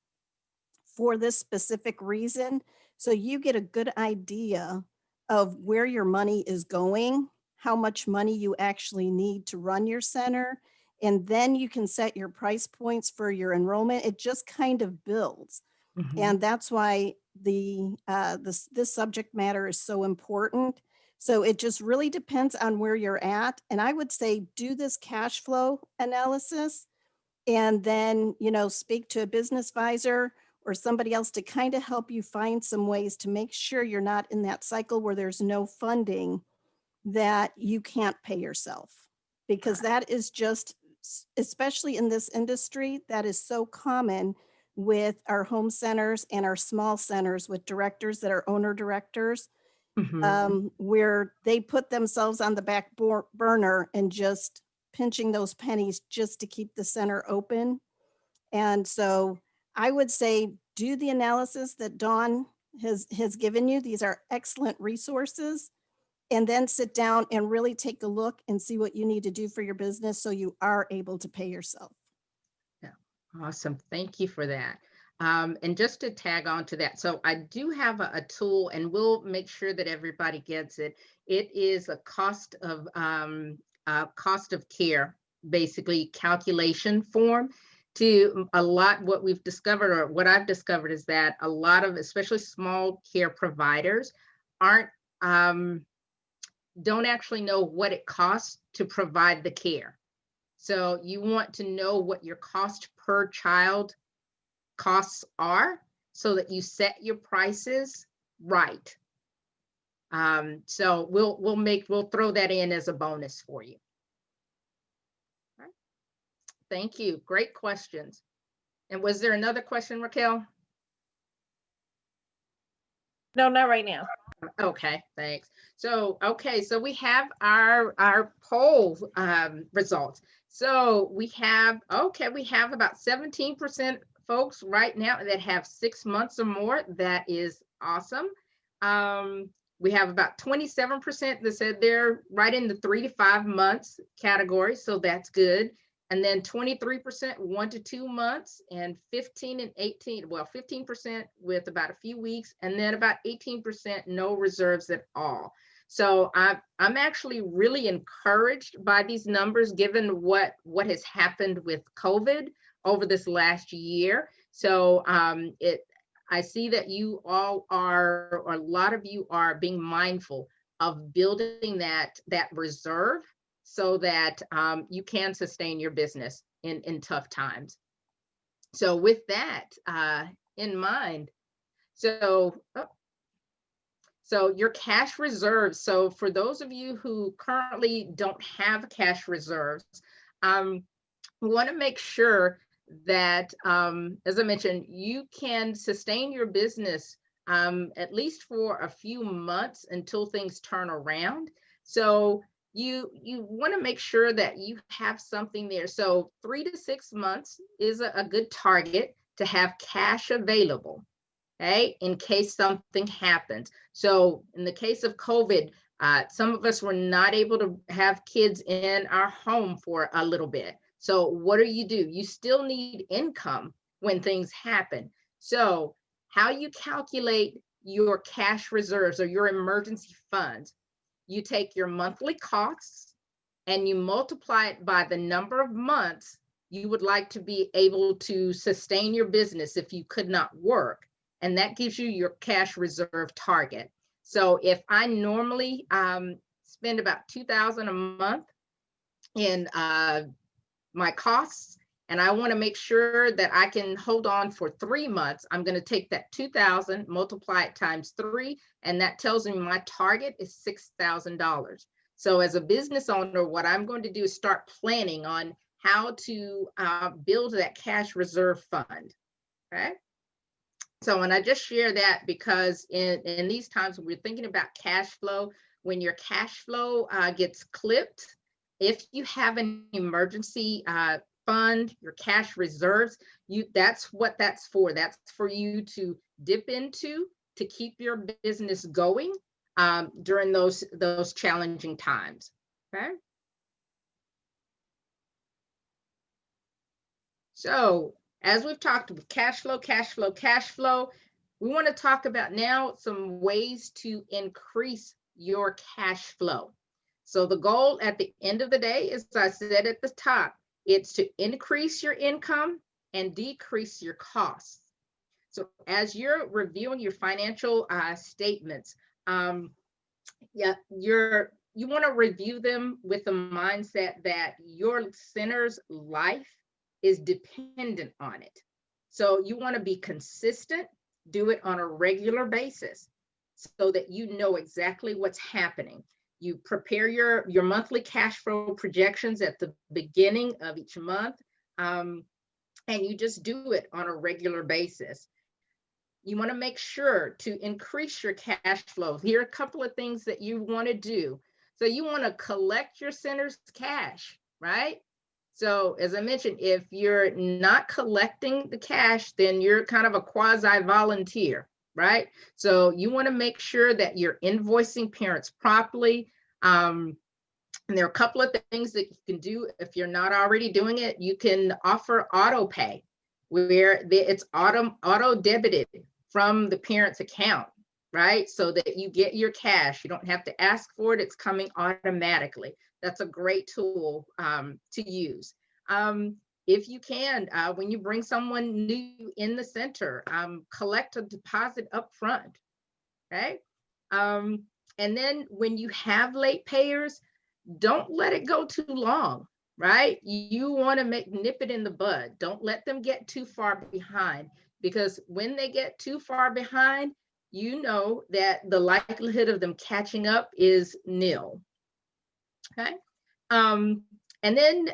for this specific reason, so you get a good idea of where your money is going, how much money you actually need to run your center, and then you can set your price points for your enrollment. It just kind of builds. And that's why this subject matter is so important. So it just really depends on where you're at. And I would say do this cash flow analysis, and then, you know, speak to a business advisor or somebody else to kind of help you find some ways to make sure you're not in that cycle where there's no funding that you can't pay yourself, because that is just, especially in this industry, that is so common with our home centers and our small centers with directors that are owner directors, where they put themselves on the back burner and just pinching those pennies just to keep the center open. And so I would say do the analysis that Dawn has given you. These are excellent resources. And then sit down and really take a look and see what you need to do for your business so you are able to pay yourself. Yeah, awesome. Thank you for that. And just to tag on to that, so I do have a tool, and we'll make sure that everybody gets it. It is a cost of care, basically calculation form. To a lot, what we've discovered, or what I've discovered, is that a lot of, especially small care providers, don't actually know what it costs to provide the care. So you want to know what your cost per child costs are so that you set your prices right. So we'll throw that in as a bonus for you. All right. Thank you. Great questions. And was there another question, Raquel? No, not right now. Okay, thanks. So, okay, so we have our poll results. So we have about 17% folks right now that have 6 months or more. That is awesome. We have about 27% that said they're right in the 3 to 5 months category, so that's good. And then 23% 1 to 2 months, and 15% with about a few weeks, and then about 18% no reserves at all. So I'm actually really encouraged by these numbers, given what has happened with COVID over this last year. So I see that you all are, or a lot of you are, being mindful of building that reserve so that you can sustain your business in tough times. So with that in mind, so your cash reserves. So for those of you who currently don't have cash reserves, we want to make sure that, as I mentioned, you can sustain your business at least for a few months until things turn around. So you want to make sure that you have something there. So 3 to 6 months is a good target to have cash available, okay, in case something happens. So in the case of COVID, some of us were not able to have kids in our home for a little bit. So what do? You still need income when things happen. So how you calculate your cash reserves or your emergency funds, you take your monthly costs and you multiply it by the number of months you would like to be able to sustain your business if you could not work. And that gives you your cash reserve target. So if I normally spend about $2,000 a month in my costs, and I want to make sure that I can hold on for 3 months, I'm going to take that 2,000, multiply it times 3, and that tells me my target is $6,000. So as a business owner, what I'm going to do is start planning on how to build that cash reserve fund. Okay. So, and I just share that because in these times when we're thinking about cash flow, when your cash flow gets clipped, if you have an emergency fund, your cash reserves, that's what that's for. That's for you to dip into to keep your business going during those challenging times. Okay. So as we've talked about cash flow, we want to talk about now some ways to increase your cash flow. So the goal at the end of the day, as I said at the top, it's to increase your income and decrease your costs. So as you're reviewing your financial statements, you want to review them with the mindset that your center's life is dependent on it. So you want to be consistent, do it on a regular basis so that you know exactly what's happening. You prepare your monthly cash flow projections at the beginning of each month, and you just do it on a regular basis. You want to make sure to increase your cash flow. Here are a couple of things that you want to do. So you want to collect your center's cash, right? So as I mentioned, if you're not collecting the cash, then you're kind of a quasi-volunteer, right? So you want to make sure that you're invoicing parents properly. And there are a couple of things that you can do if you're not already doing it. You can offer auto pay, where it's auto debited from the parent's account, right? So that you get your cash. You don't have to ask for it. It's coming automatically. That's a great tool to use. If you can, when you bring someone new in the center, collect a deposit up front, okay? And then when you have late payers, don't let it go too long, right? You want to nip it in the bud. Don't let them get too far behind, because when they get too far behind, you know that the likelihood of them catching up is nil. Okay. And then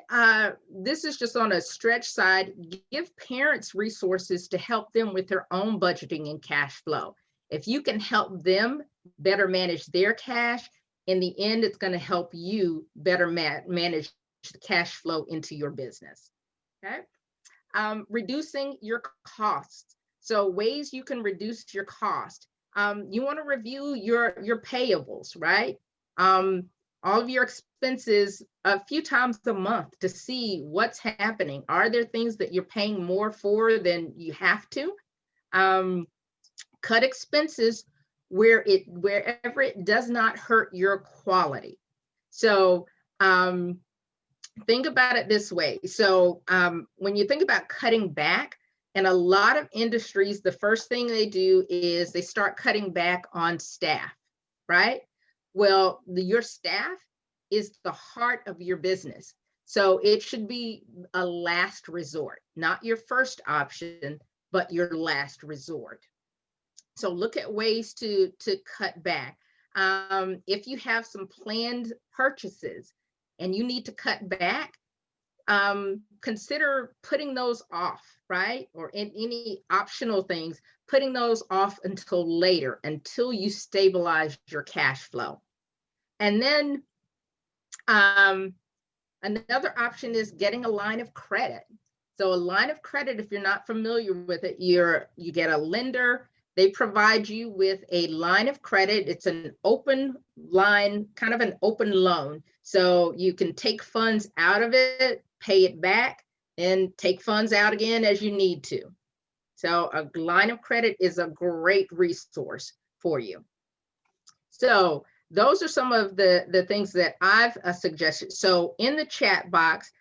this is just on a stretch side, give parents resources to help them with their own budgeting and cash flow. If you can help them better manage their cash, in the end, it's going to help you better manage the cash flow into your business. Okay. Reducing your costs. So ways you can reduce your cost. You want to review your payables, right? All of your expenses a few times a month to see what's happening. Are there things that you're paying more for than you have to? Cut expenses wherever it does not hurt your quality. So think about it this way. So when you think about cutting back, in a lot of industries, the first thing they do is they start cutting back on staff, right? Well, your staff is the heart of your business. So it should be a last resort, not your first option, but your last resort. So look at ways to cut back. If you have some planned purchases and you need to cut back, consider putting those off, right? Or in any optional things, putting those off until later, until you stabilize your cash flow. And then another option is getting a line of credit. So a line of credit, if you're not familiar with it, you get a lender. They provide you with a line of credit. It's an open line, kind of an open loan. So you can take funds out of it, pay it back, and take funds out again as you need to. So a line of credit is a great resource for you. So those are some of the things that I've suggested. So in the chat box,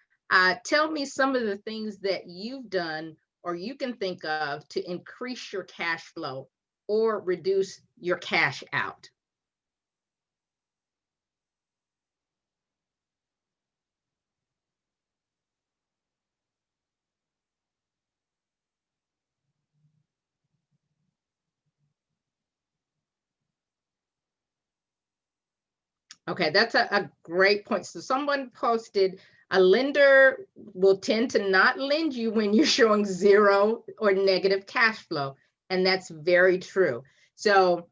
tell me some of the things that you've done or you can think of to increase your cash flow or reduce your cash out. Okay, that's a great point. So someone posted, a lender will tend to not lend you when you're showing zero or negative cash flow. And that's very true. So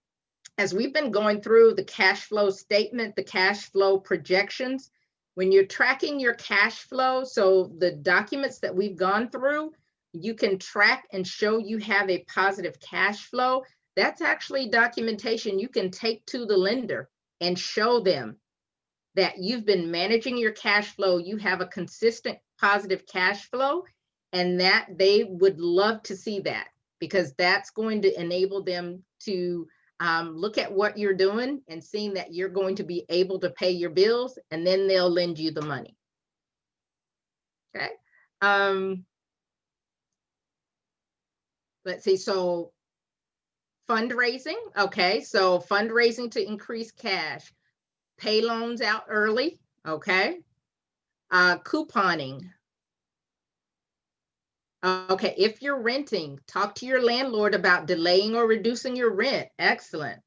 as we've been going through the cash flow statement, the cash flow projections, when you're tracking your cash flow, so the documents that we've gone through, you can track and show you have a positive cash flow. That's actually documentation you can take to the lender and show them that you've been managing your cash flow, you have a consistent positive cash flow, and that they would love to see that, because that's going to enable them to look at what you're doing and seeing that you're going to be able to pay your bills, and then they'll lend you the money. Okay. Let's see. So fundraising. Okay. So fundraising to increase cash, pay loans out early. Okay. Couponing. Okay, if you're renting, talk to your landlord about delaying or reducing your rent. Excellent.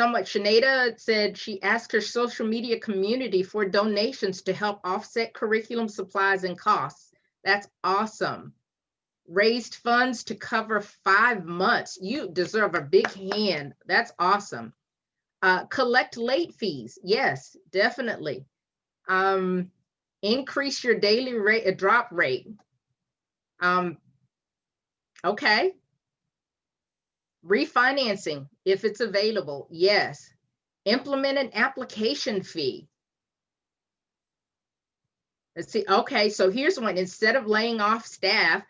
Shaneda said she asked her social media community for donations to help offset curriculum supplies and costs. That's awesome. Raised funds to cover 5 months. You deserve a big hand. That's awesome. Collect late fees. Yes, definitely. Increase your daily rate, drop rate. Okay. Refinancing, if it's available. Yes. Implement an application fee. Let's see. Okay, so here's one. Instead of laying off staff,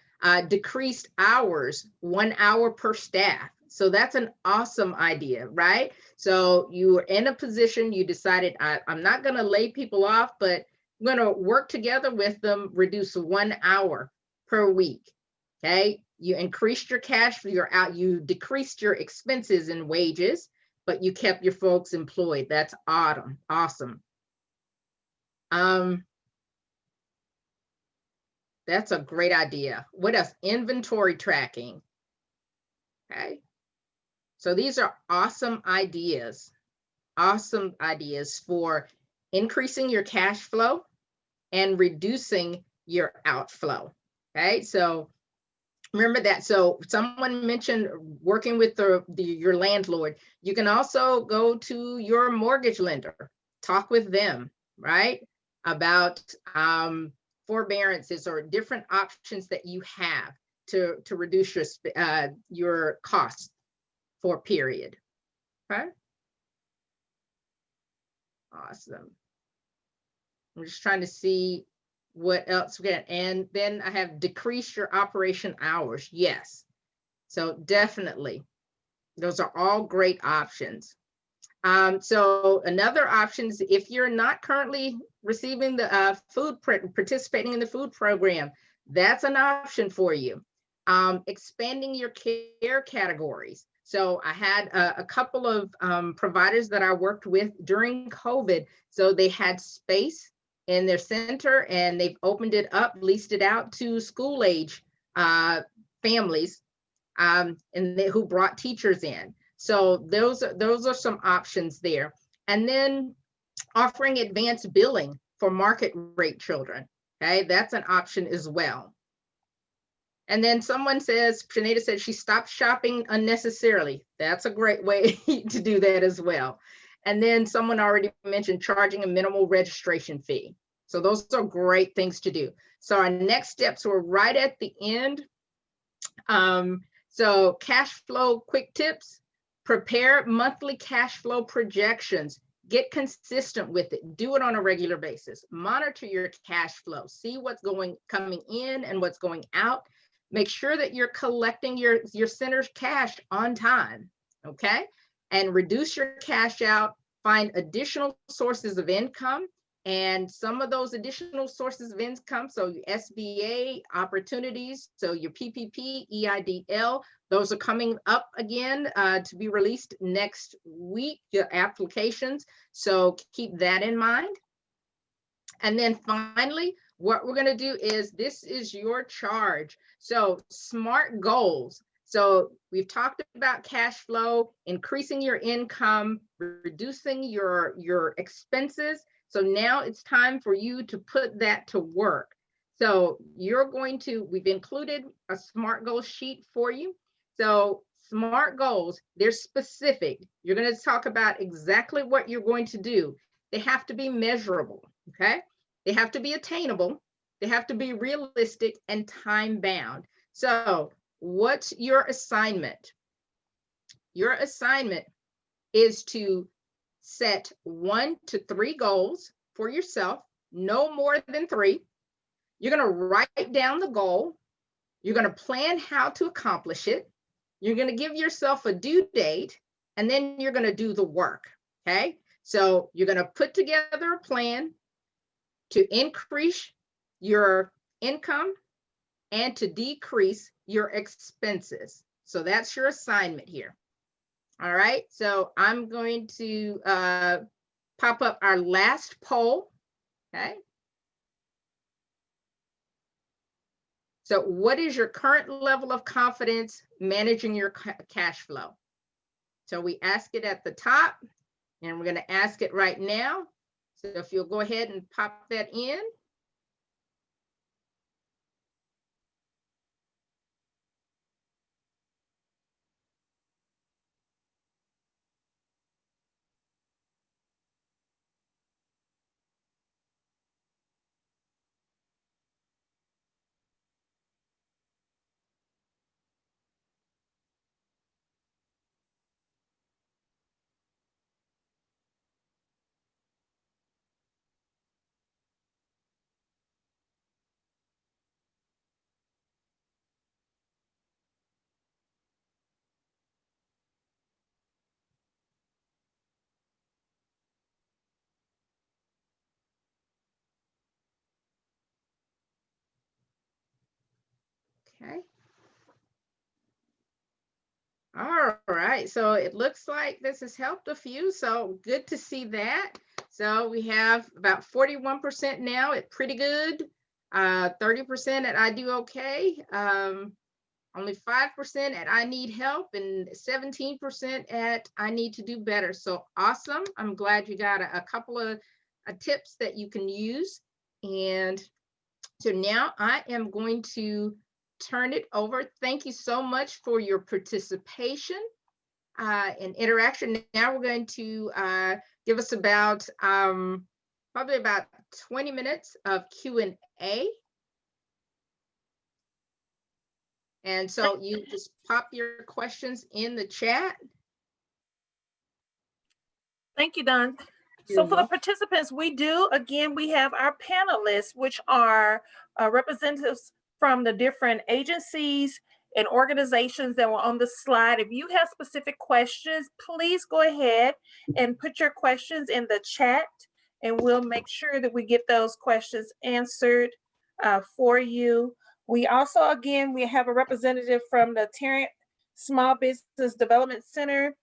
decreased hours, 1 hour per staff. So that's an awesome idea, right? So you were in a position, you decided, I'm not going to lay people off, but I'm going to work together with them, reduce 1 hour per week. Okay, you increased your cash flow, you decreased your expenses and wages, but you kept your folks employed. That's awesome. That's a great idea. What else? Inventory tracking. Okay. So these are awesome ideas for increasing your cash flow and reducing your outflow. Okay. So remember that. So someone mentioned working with your landlord. You can also go to your mortgage lender, talk with them, right? About forbearances or different options that you have to reduce your costs for a period. Okay. Awesome. I'm just trying to see what else we got. And then I have decrease your operation hours. Yes. So definitely, those are all great options. So another option is if you're not currently receiving the participating in the food program, that's an option for you. Expanding your care categories. So I had a couple of providers that I worked with during COVID. So they had space in their center and they've opened it up, leased it out to school age families who brought teachers in. So those are some options there. And then offering advanced billing for market rate children. Okay, that's an option as well. And then someone says, Shaneda said she stopped shopping unnecessarily. That's a great way to do that as well. And then someone already mentioned charging a minimal registration fee. So those are great things to do. So our next steps were right at the end. So cash flow quick tips, prepare monthly cash flow projections, get consistent with it, do it on a regular basis, monitor your cash flow, see what's coming in and what's going out. Make sure that you're collecting your center's cash on time, okay? And reduce your cash out, find additional sources of income. And some of those additional sources of income, so SBA opportunities, so your PPP, EIDL, those are coming up again to be released next week, your applications. So keep that in mind. And then finally, what we're going to do is this is your charge. So SMART goals. So we've talked about cash flow, increasing your income, reducing your expenses. So now it's time for you to put that to work. So we've included a SMART goal sheet for you. So SMART goals, they're specific. You're going to talk about exactly what you're going to do. They have to be measurable, okay? They have to be attainable. They have to be realistic and time bound. So what's your assignment? Your assignment is to set 1 to 3 goals for yourself, no more than 3. You're going to write down the goal. You're going to plan how to accomplish it. You're going to give yourself a due date, and then you're going to do the work, okay? So you're going to put together a plan to increase your income and to decrease your expenses. So that's your assignment here. All right, so I'm going to pop up our last poll, okay? So what is your current level of confidence managing your cash flow? So we ask it at the top, and we're going to ask it right now. So if you'll go ahead and pop that in. Okay. All right, so it looks like this has helped a few, so good to see that. So we have about 41% now at pretty good, 30% at I do okay, only 5% at I need help, and 17% at I need to do better. So awesome. I'm glad you got a couple of tips that you can use. And so now I am going to turn it over. Thank you so much for your participation and interaction. Now we're going to give us about probably about 20 minutes of Q&A. And so you just pop your questions in the chat. Thank you, Don. You're So for the welcome. participants, we have our panelists, which are representatives from the different agencies and organizations that were on the slide. If you have specific questions, please go ahead and put your questions in the chat, and we'll make sure that we get those questions answered for you. We also, again, we have a representative from the Tarrant Small Business Development Center.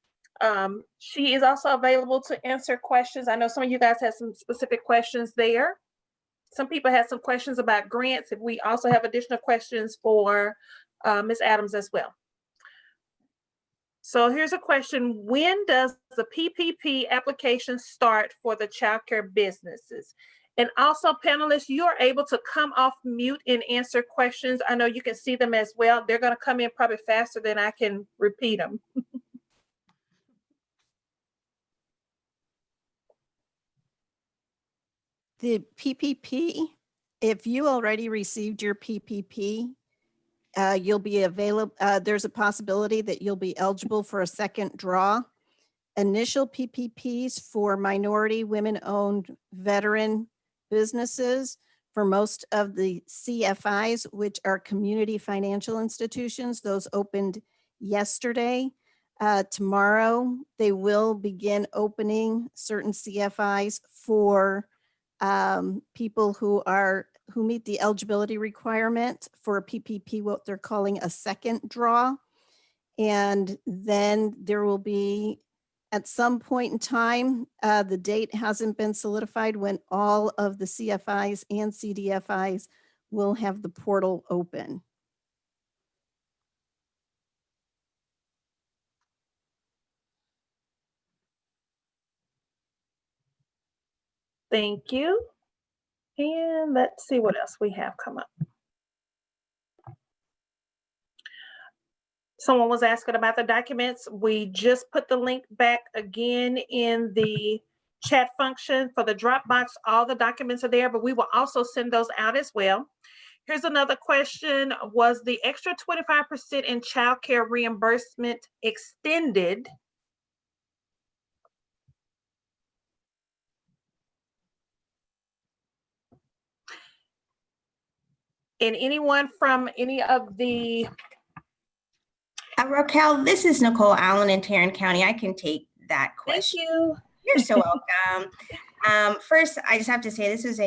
She is also available to answer questions. I know some of you guys had some specific questions there. Some people had some questions about grants. If we also have additional questions for Ms. Adams as well. So here's a question. When does the PPP application start for the childcare businesses? And also, panelists, you are able to come off mute and answer questions. I know you can see them as well. They're going to come in probably faster than I can repeat them. The PPP, if you already received your PPP, you'll be available. There's a possibility that you'll be eligible for a second draw. Initial PPPs for minority, women-owned, veteran businesses for most of the CFIs, which are community financial institutions, those opened yesterday. Tomorrow, they will begin opening certain CFIs for people who meet the eligibility requirement for a PPP, what they're calling a second draw. And then there will be, at some point in time, the date hasn't been solidified, when all of the CFIs and CDFIs will have the portal open. Thank you. And let's see what else we have come up. Someone was asking about the documents. We just put the link back again in the chat function for the Dropbox. All the documents are there, but we will also send those out as well. Here's another question. Was the extra 25% in childcare reimbursement extended? And anyone from any of the... Raquel, this is Nicole Allen in Tarrant County. I can take that question. Thank you. You're so welcome. First, I just have to say this has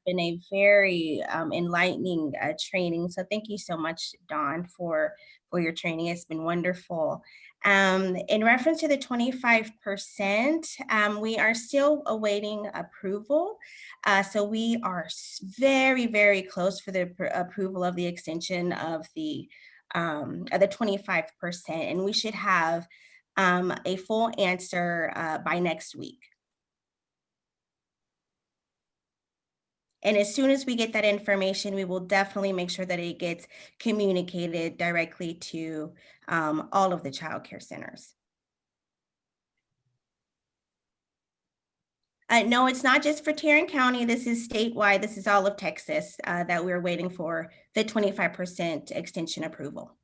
been a very enlightening training. So thank you so much, Dawn, for your training. It's been wonderful. In reference to the 25%, we are still awaiting approval. So we are very, very close for the approval of the extension of the 25%, and we should have a full answer by next week. And as soon as we get that information, we will definitely make sure that it gets communicated directly to all of the child care centers. No, it's not just for Tarrant County. This is statewide. This is all of Texas that we're waiting for the 25% extension approval.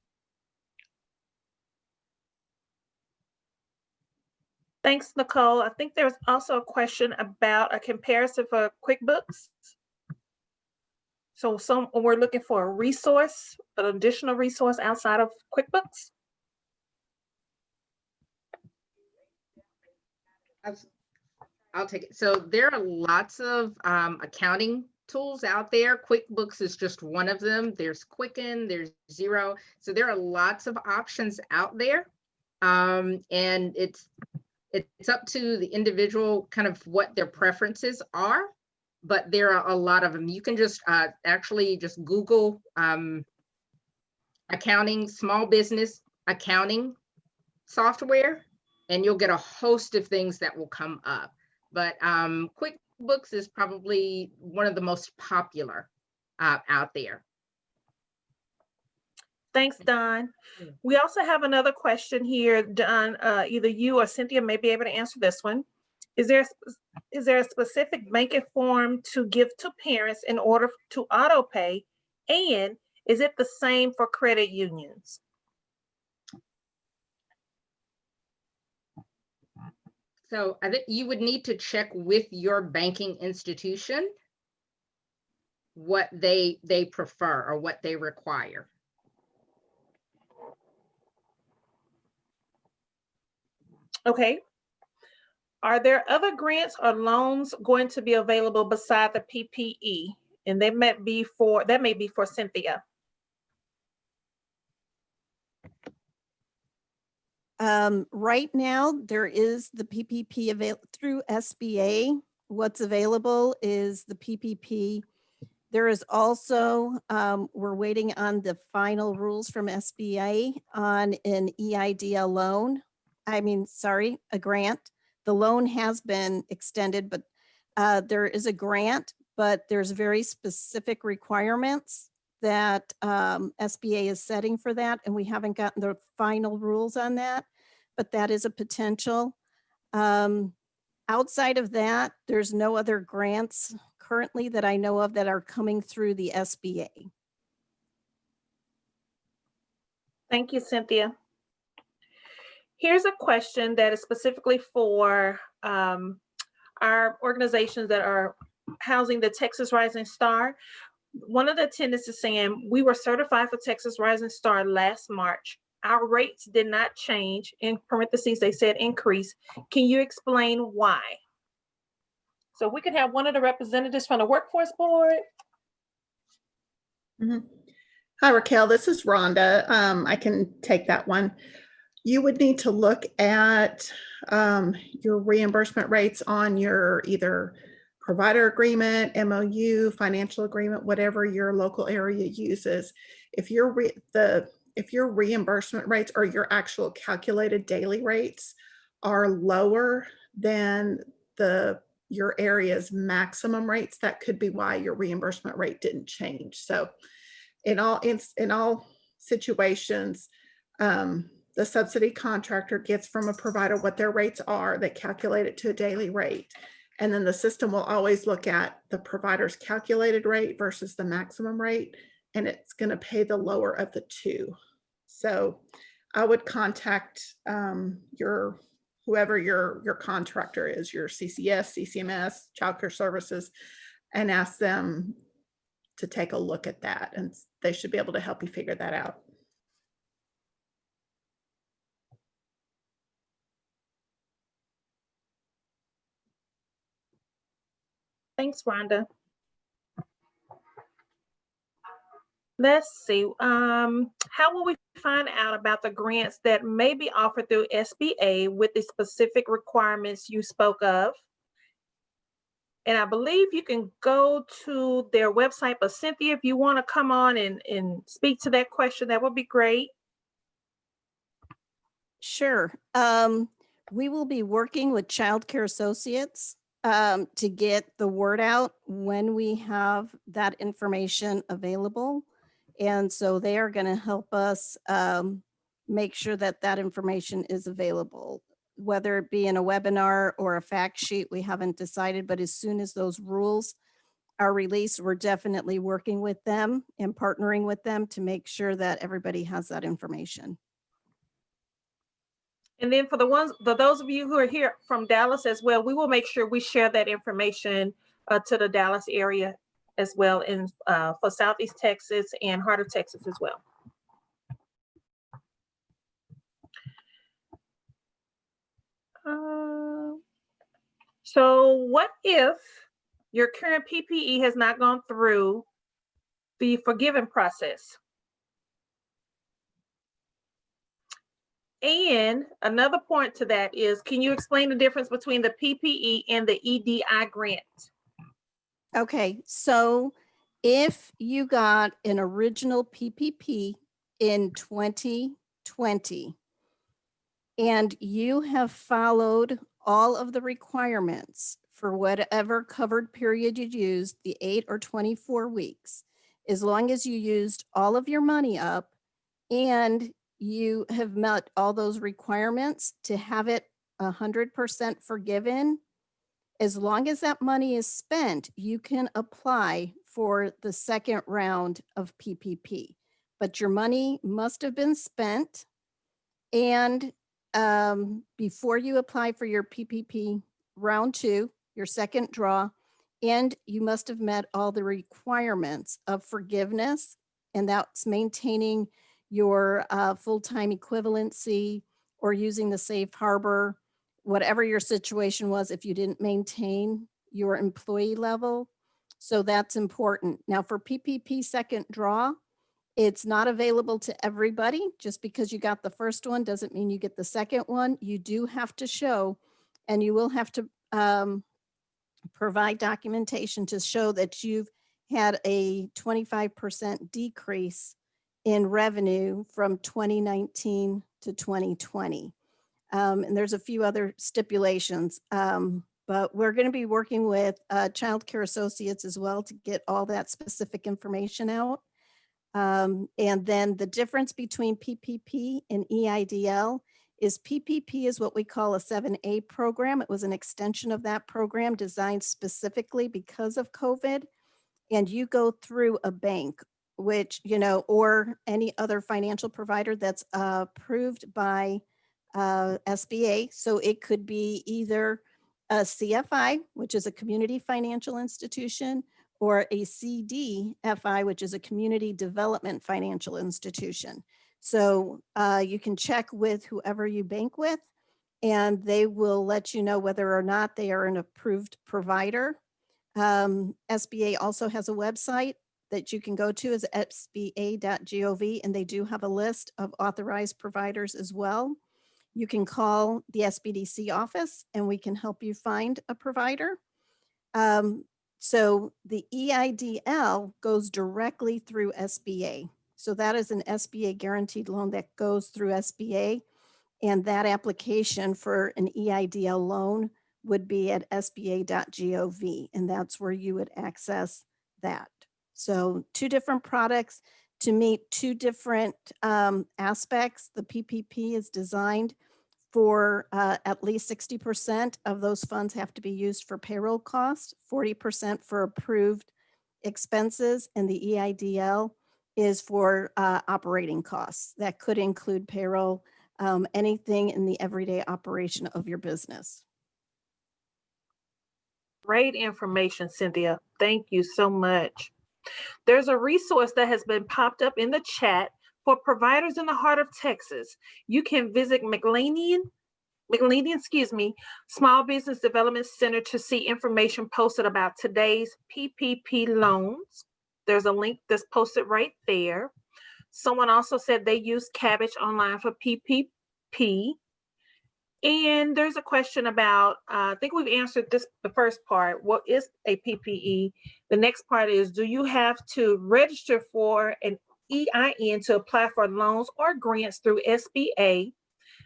Thanks, Nicole. I think there's also a question about a comparison for QuickBooks. So we're looking for a resource, an additional resource outside of QuickBooks. I'll take it. So there are lots of accounting tools out there. QuickBooks is just one of them. There's Quicken, there's Xero. So there are lots of options out there. And it's up to the individual kind of what their preferences are, but there are a lot of them. You can just actually just Google accounting, small business accounting software, and you'll get a host of things that will come up. But QuickBooks is probably one of the most popular out there. Thanks, Don. We also have another question here, Don. Either you or Cynthia may be able to answer this one. Is there a specific banking form to give to parents in order to auto pay? And is it the same for credit unions? So I think you would need to check with your banking institution what they prefer or what they require. Okay. Are there other grants or loans going to be available beside the PPE? And that may be for Cynthia. Right now, there is the PPP through SBA. What's available is the PPP. There is also, we're waiting on the final rules from SBA on an EIDL loan. A grant. The loan has been extended, but there is a grant, but there's very specific requirements that SBA is setting for that, and we haven't gotten the final rules on that, but that is a potential. Outside of that, there's no other grants currently that I know of that are coming through the SBA. Thank you, Cynthia. Here's a question that is specifically for our organizations that are housing the Texas Rising Star. One of the attendants is saying, we were certified for Texas Rising Star last March. Our rates did not change. In parentheses, they said increase. Can you explain why? So we could have one of the representatives from the Workforce Board. Mm-hmm. Hi, Raquel, this is Rhonda. I can take that one. You would need to look at your reimbursement rates on your either provider agreement, MOU, financial agreement, whatever your local area uses. If your reimbursement rates or your actual calculated daily rates are lower than your area's maximum rates, that could be why your reimbursement rate didn't change. So in all situations, the subsidy contractor gets from a provider what their rates are. They calculate it to a daily rate. And then the system will always look at the provider's calculated rate versus the maximum rate, and it's going to pay the lower of the two. So I would contact whoever your contractor is, your CCS, CCMS, Child Care Services, and ask them to take a look at that, and they should be able to help you figure that out. Thanks, Rhonda. Let's see. How will we find out about the grants that may be offered through SBA with the specific requirements you spoke of? And I believe you can go to their website, but Cynthia, if you want to come on and speak to that question, that would be great. Sure. We will be working with Child Care Associates to get the word out when we have that information available. And so they are going to help us make sure that that information is available, whether it be in a webinar or a fact sheet, we haven't decided, but as soon as those rules are released, we're definitely working with them and partnering with them to make sure that everybody has that information. And then for those of you who are here from Dallas as well, we will make sure we share that information to the Dallas area as well, in for Southeast Texas and Heart of Texas as well. So what if your current PPE has not gone through the forgiving process? And another point to that is, can you explain the difference between the PPE and the EDI grant? Okay, so if you got an original PPP in 2020 and you have followed all of the requirements for whatever covered period you used, the 8 or 24 weeks, as long as you used all of your money up and you have met all those requirements to have it 100% forgiven, as long as that money is spent, you can apply for the second round of PPP. But your money must have been spent, and before you apply for your PPP round 2, your second draw, and you must have met all the requirements of forgiveness, and that's maintaining your full-time equivalency or using the safe harbor, whatever your situation was, if you didn't maintain your employee level. So that's important. Now for PPP second draw, it's not available to everybody. Just because you got the first one doesn't mean you get the second one. You do have to show, and you will have to provide documentation to show that you've had a 25% decrease in revenue from 2019 to 2020. And there's a few other stipulations, but we're going to be working with Child Care Associates as well to get all that specific information out. And then the difference between PPP and EIDL is PPP is what we call a 7A program. It was an extension of that program designed specifically because of COVID. And you go through a bank, which, or any other financial provider that's approved by SBA. So it could be either a CFI, which is a community financial institution, or a CDFI, which is a community development financial institution. So you can check with whoever you bank with, and they will let you know whether or not they are an approved provider. SBA also has a website that you can go to, is sba.gov, and they do have a list of authorized providers as well. You can call the SBDC office and we can help you find a provider. So the EIDL goes directly through SBA. So that is an SBA guaranteed loan that goes through SBA, and that application for an EIDL loan would be at sba.gov, and that's where you would access that. So 2 different products to meet 2 different aspects. The PPP is designed for at least 60% of those funds have to be used for payroll costs, 40% for approved expenses, and the EIDL is for operating costs. That could include payroll, anything in the everyday operation of your business. Great information, Cynthia. Thank you so much. There's a resource that has been popped up in the chat for providers in the heart of Texas. You can visit McLeanian, Small Business Development Center to see information posted about today's PPP loans. There's a link that's posted right there. Someone also said they use Cabbage Online for PPP. And there's a question about, I think we've answered this, the first part, what is a PPE? The next part is, do you have to register for an EIN to apply for loans or grants through SBA?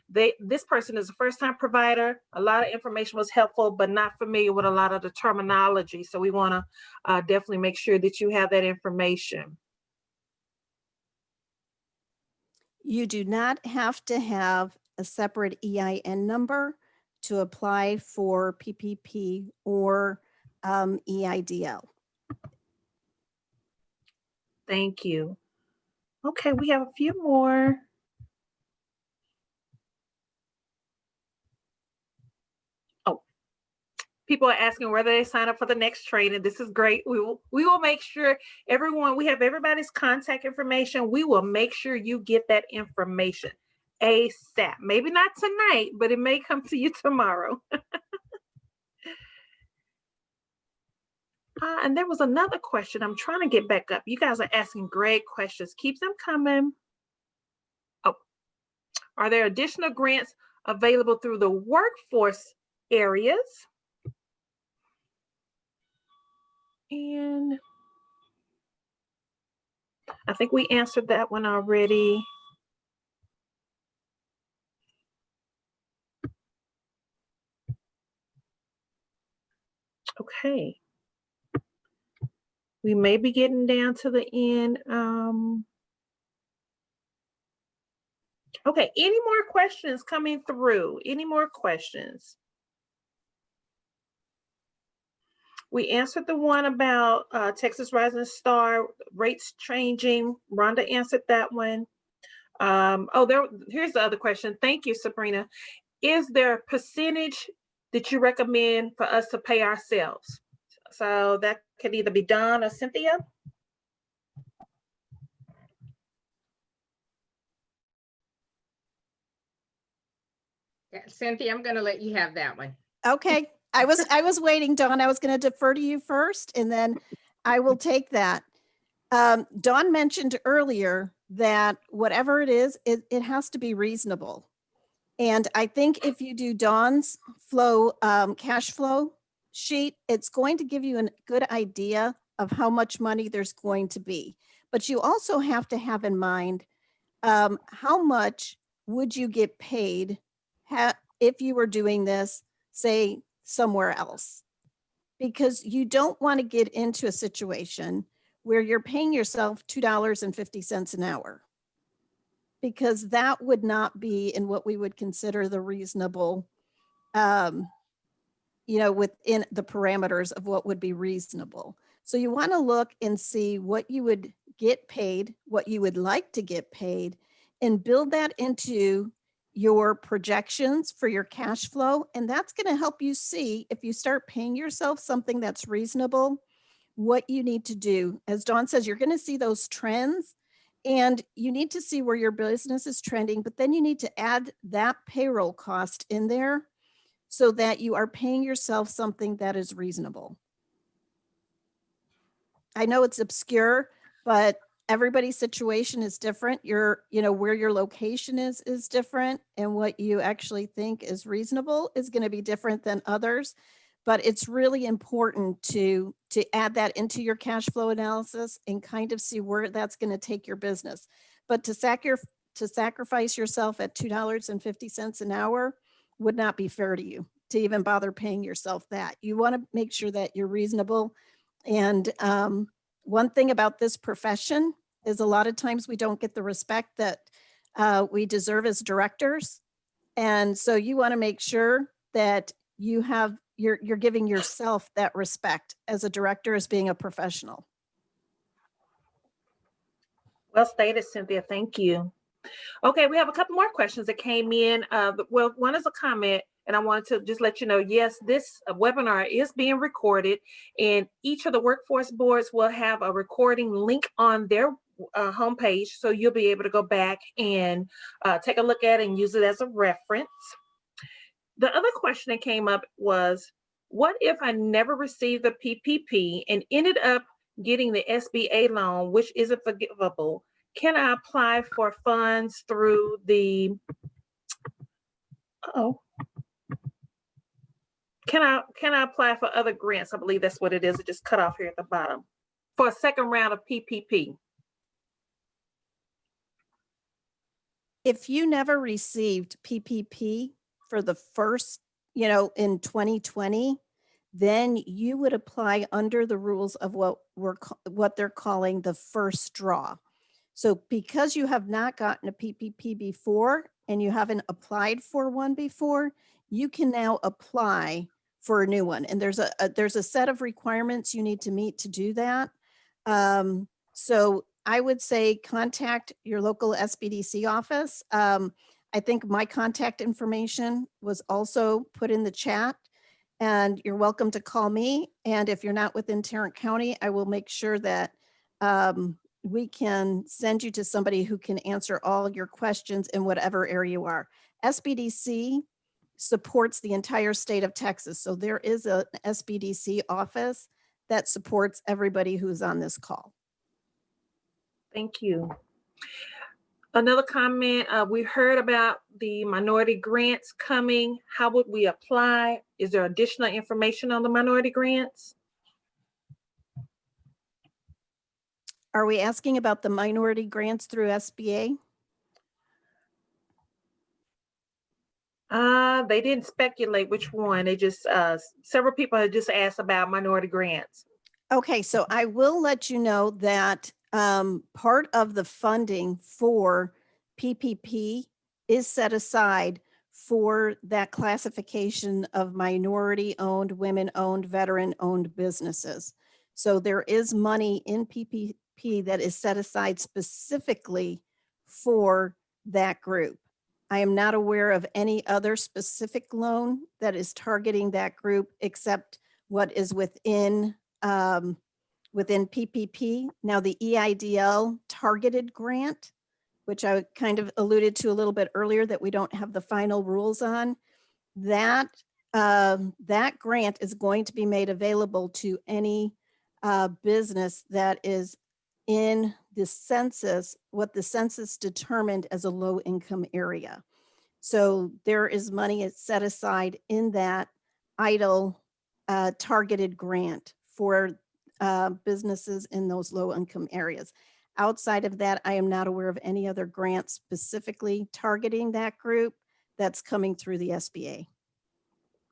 this person is a first-time provider. A lot of information was helpful, but not familiar with a lot of the terminology. So we want to definitely make sure that you have that information. You do not have to have a separate EIN number to apply for PPP or EIDL. Thank you. Okay, we have a few more. Oh, people are asking whether they sign up for the next training. This is great. We will make sure we have everybody's contact information. We will make sure you get that information ASAP. Maybe not tonight, but it may come to you tomorrow. And there was another question. I'm trying to get back up. You guys are asking great questions. Keep them coming. Oh, are there additional grants available through the workforce areas? And I think we answered that one already. Okay. We may be getting down to the end. Okay, any more questions coming through? Any more questions? We answered the one about Texas Rising Star rates changing. Rhonda answered that one. Here's the other question. Thank you, Sabrina. Is there a percentage that you recommend for us to pay ourselves? So that could either be Dawn or Cynthia. Yeah, Cynthia, I'm going to let you have that one. Okay. I was waiting, Dawn. I was going to defer to you first, and then I will take that. Dawn mentioned earlier that whatever it is, it has to be reasonable. And I think if you do Dawn's cash flow sheet, it's going to give you a good idea of how much money there's going to be. But you also have to have in mind how much would you get paid if you were doing this, say, somewhere else? Because you don't want to get into a situation where you're paying yourself $2.50 an hour, because that would not be in what we would consider the reasonable, within the parameters of what would be reasonable. So you want to look and see what you would get paid, what you would like to get paid, and build that into your projections for your cash flow. And that's going to help you see, if you start paying yourself something that's reasonable, what you need to do. As Dawn says, you're going to see those trends, and you need to see where your business is trending, but then you need to add that payroll cost in there so that you are paying yourself something that is reasonable. I know it's obscure, but everybody's situation is different. Where your location is different, and what you actually think is reasonable is going to be different than others. But it's really important to add that into your cash flow analysis and kind of see where that's going to take your business. But to sacrifice yourself at $2.50 an hour would not be fair to you to even bother paying yourself that. You want to make sure that you're reasonable. And one thing about this profession is a lot of times we don't get the respect that we deserve as directors. And so you want to make sure that you're giving yourself that respect as a director, as being a professional. Well stated, Cynthia. Thank you. Okay, we have a couple more questions that came in. Well, one is a comment, and I wanted to just let you know, yes, this webinar is being recorded, and each of the workforce boards will have a recording link on their homepage, so you'll be able to go back and take a look at it and use it as a reference. The other question that came up was, what if I never received the PPP and ended up getting the SBA loan, which isn't forgivable? Can I apply for funds through the, can I apply for other grants? I believe that's what it is. It just cut off here at the bottom. For a second round of PPP. If you never received PPP for the first, in 2020, then you would apply under the rules of what they're calling the first draw. So because you have not gotten a PPP before and you haven't applied for one before, you can now apply for a new one. And there's a set of requirements you need to meet to do that. So I would say contact your local SBDC office. I think my contact information was also put in the chat, and you're welcome to call me. And if you're not within Tarrant County, I will make sure that we can send you to somebody who can answer all your questions in whatever area you are. SBDC supports the entire state of Texas. So there is an SBDC office that supports everybody who's on this call. Thank you. Another comment, we heard about the minority grants coming. How would we apply? Is there additional information on the minority grants? Are we asking about the minority grants through SBA? They didn't speculate which one. They just, several people had just asked about minority grants. Okay, so I will let you know that part of the funding for PPP is set aside for that classification of minority-owned, women-owned, veteran-owned businesses. So there is money in PPP that is set aside specifically for that group. I am not aware of any other specific loan that is targeting that group except what is within PPP. Now, the EIDL targeted grant, which I kind of alluded to a little bit earlier that we don't have the final rules on, that grant is going to be made available to any business that is in the census, what the census determined as a low income area. So there is money set aside in that EIDL targeted grant for businesses in those low income areas. Outside of that, I am not aware of any other grants specifically targeting that group that's coming through the SBA.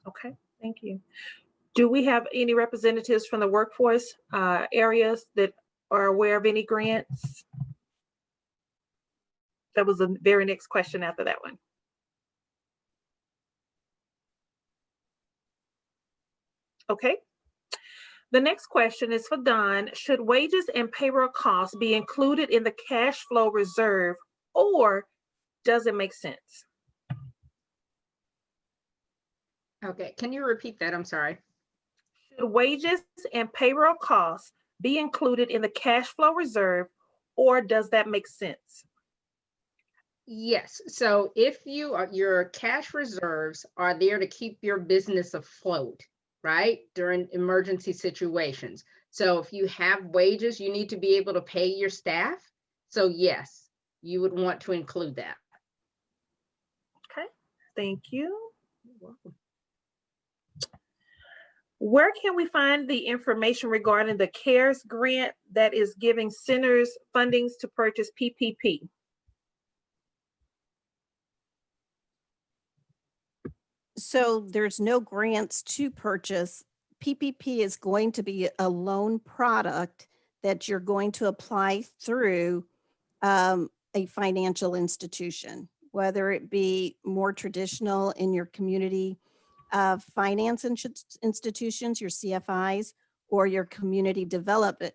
Okay, thank you. Do we have any representatives from the workforce areas that are aware of any grants? That was the very next question after that one. Okay. The next question is for Don. Should wages and payroll costs be included in the cash flow reserve, or does it make sense? Okay, can you repeat that? I'm sorry. Should wages and payroll costs be included in the cash flow reserve, or does that make sense? Yes. So if your cash reserves are there to keep your business afloat, right, during emergency situations. So if you have wages, you need to be able to pay your staff. So yes, you would want to include that. Okay, thank you. You're welcome. Where can we find the information regarding the CARES grant that is giving centers fundings to purchase PPP? So there's no grants to purchase. PPP is going to be a loan product that you're going to apply through a financial institution, whether it be more traditional in your community finance institutions, your CFIs, or your community development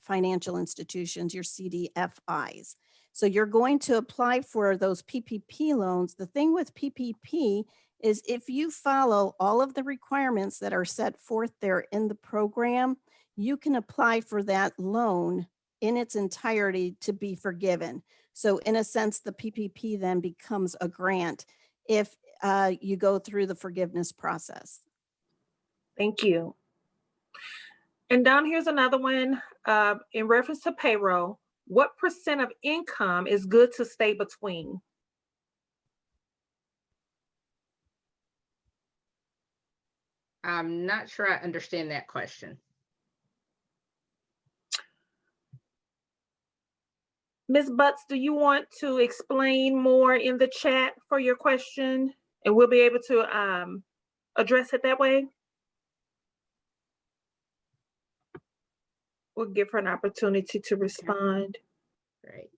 financial institutions, your CDFIs. So you're going to apply for those PPP loans. The thing with PPP is if you follow all of the requirements that are set forth there in the program, you can apply for that loan in its entirety to be forgiven. So in a sense, the PPP then becomes a grant if you go through the forgiveness process. Thank you. And Don, here's another one in reference to payroll. What % of income is good to stay between? I'm not sure I understand that question. Ms. Butts, do you want to explain more in the chat for your question? And we'll be able to address it that way. We'll give her an opportunity to respond. Great.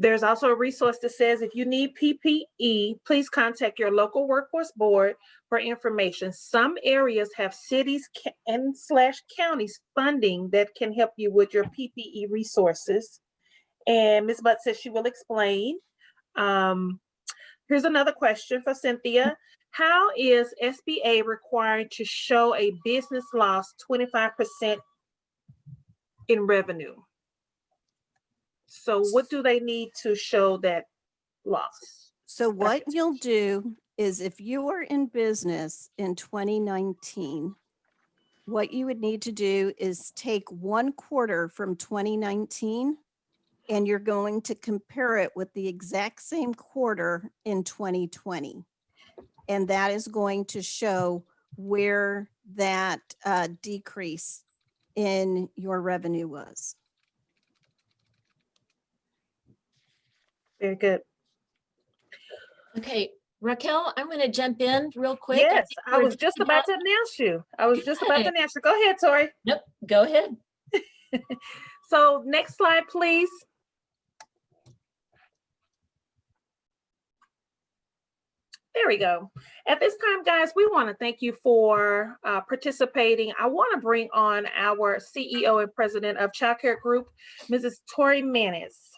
There's also a resource that says if you need PPE, please contact your local workforce board for information. Some areas have cities and counties funding that can help you with your PPE resources. And Ms. Butt says she will explain. Here's another question for Cynthia. How is SBA required to show a business loss 25% in revenue? So what do they need to show that loss? So what you'll do is if you were in business in 2019, what you would need to do is take 1 quarter from 2019 and you're going to compare it with the exact same quarter in 2020. And that is going to show where that decrease in your revenue was. Very good. Okay, Raquel, I'm going to jump in real quick. Yes, I was just about to announce you. Go ahead, Tori. Nope, go ahead. So next slide, please. There we go. At this time, guys, we want to thank you for participating. I want to bring on our CEO and president of Child Care Group, Mrs. Tori Manis.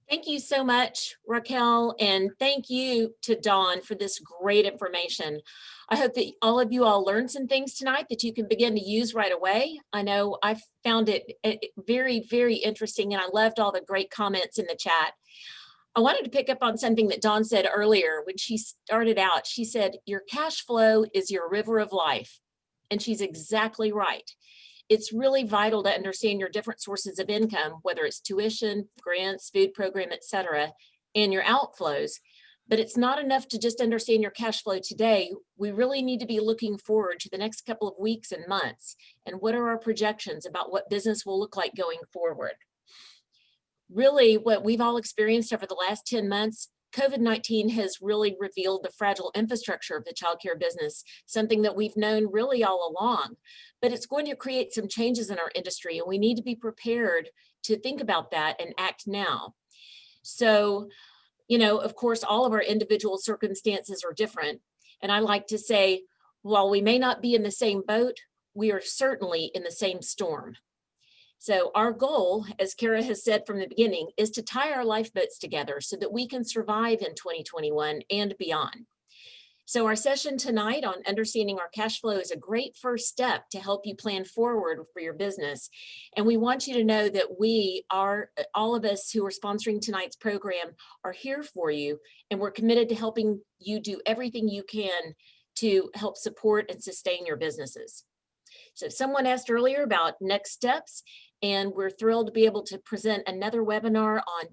Thank you so much, Raquel, and thank you to Dawn for this great information. I hope that all of you learned some things tonight that you can begin to use right away. I know I found it very, very interesting, and I loved all the great comments in the chat. I wanted to pick up on something that Dawn said earlier when she started out. She said, your cash flow is your river of life, and she's exactly right. It's really vital to understand your different sources of income, whether it's tuition, grants, food program, et cetera, and your outflows. But it's not enough to just understand your cash flow today. We really need to be looking forward to the next couple of weeks and months. And what are our projections about what business will look like going forward? Really, what we've all experienced over the last 10 months, COVID-19 has really revealed the fragile infrastructure of the childcare business, something that we've known really all along. But it's going to create some changes in our industry, and we need to be prepared to think about that and act now. So, you know, of course, all of our individual circumstances are different. And I like to say, while we may not be in the same boat, we are certainly in the same storm. So our goal, as Kara has said from the beginning, is to tie our lifeboats together so that we can survive in 2021 and beyond. So our session tonight on understanding our cash flow is a great first step to help you plan forward for your business. And we want you to know that we are, all of us who are sponsoring tonight's program are here for you, and we're committed to helping you do everything you can to help support and sustain your businesses. So someone asked earlier about next steps, and we're thrilled to be able to present another webinar on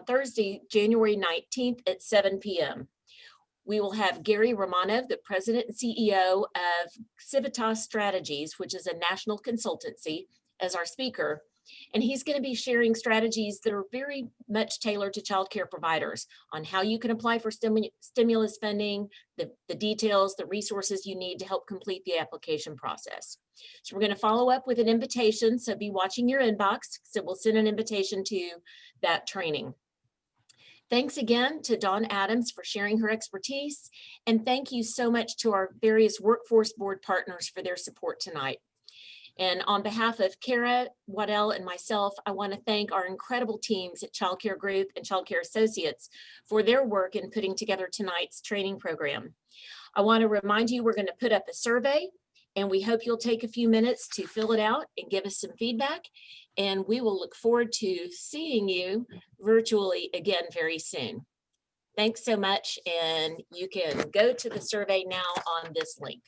Thursday, January 19th at 7 p.m. We will have Gary Romanov, the president and CEO of Civitas Strategies, which is a national consultancy, as our speaker. And he's going to be sharing strategies that are very much tailored to childcare providers on how you can apply for stimulus funding, the details, the resources you need to help complete the application process. So we're going to follow up with an invitation. So be watching your inbox. So we'll send an invitation to that training. Thanks again to Dawn Adams for sharing her expertise. And thank you so much to our various workforce board partners for their support tonight. And on behalf of Kara, Waddell, and myself, I want to thank our incredible teams at Child Care Group and Child Care Associates for their work in putting together tonight's training program. I want to remind you, we're going to put up a survey, and we hope you'll take a few minutes to fill it out and give us some feedback. And we will look forward to seeing you virtually again very soon. Thanks so much. And you can go to the survey now on this link.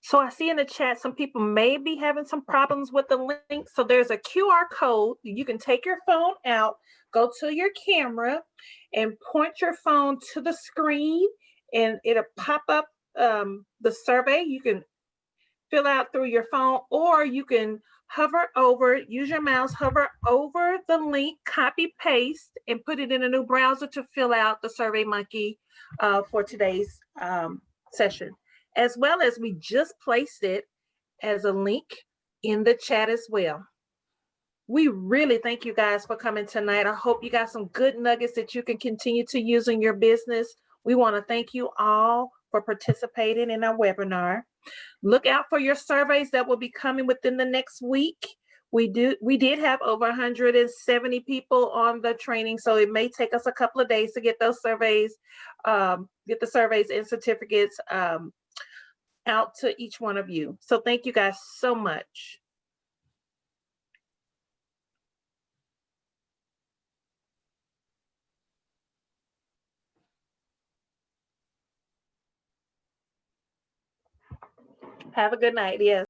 So I see in the chat, some people may be having some problems with the link. So there's a QR code. You can take your phone out, go to your camera and point your phone to the screen, and it'll pop up the survey. You can fill out through your phone, or you can hover over, use your mouse, hover over the link, copy, paste, and put it in a new browser to fill out the Survey Monkey for today's session. As well as we just placed it as a link in the chat as well. We really thank you guys for coming tonight. I hope you got some good nuggets that you can continue to use in your business. We want to thank you all for participating in our webinar. Look out for your surveys that will be coming within the next week. We did have over 170 people on the training, so it may take us a couple of days to get those surveys, get the surveys and certificates out to each one of you. So thank you guys so much. Have a good night. Yes.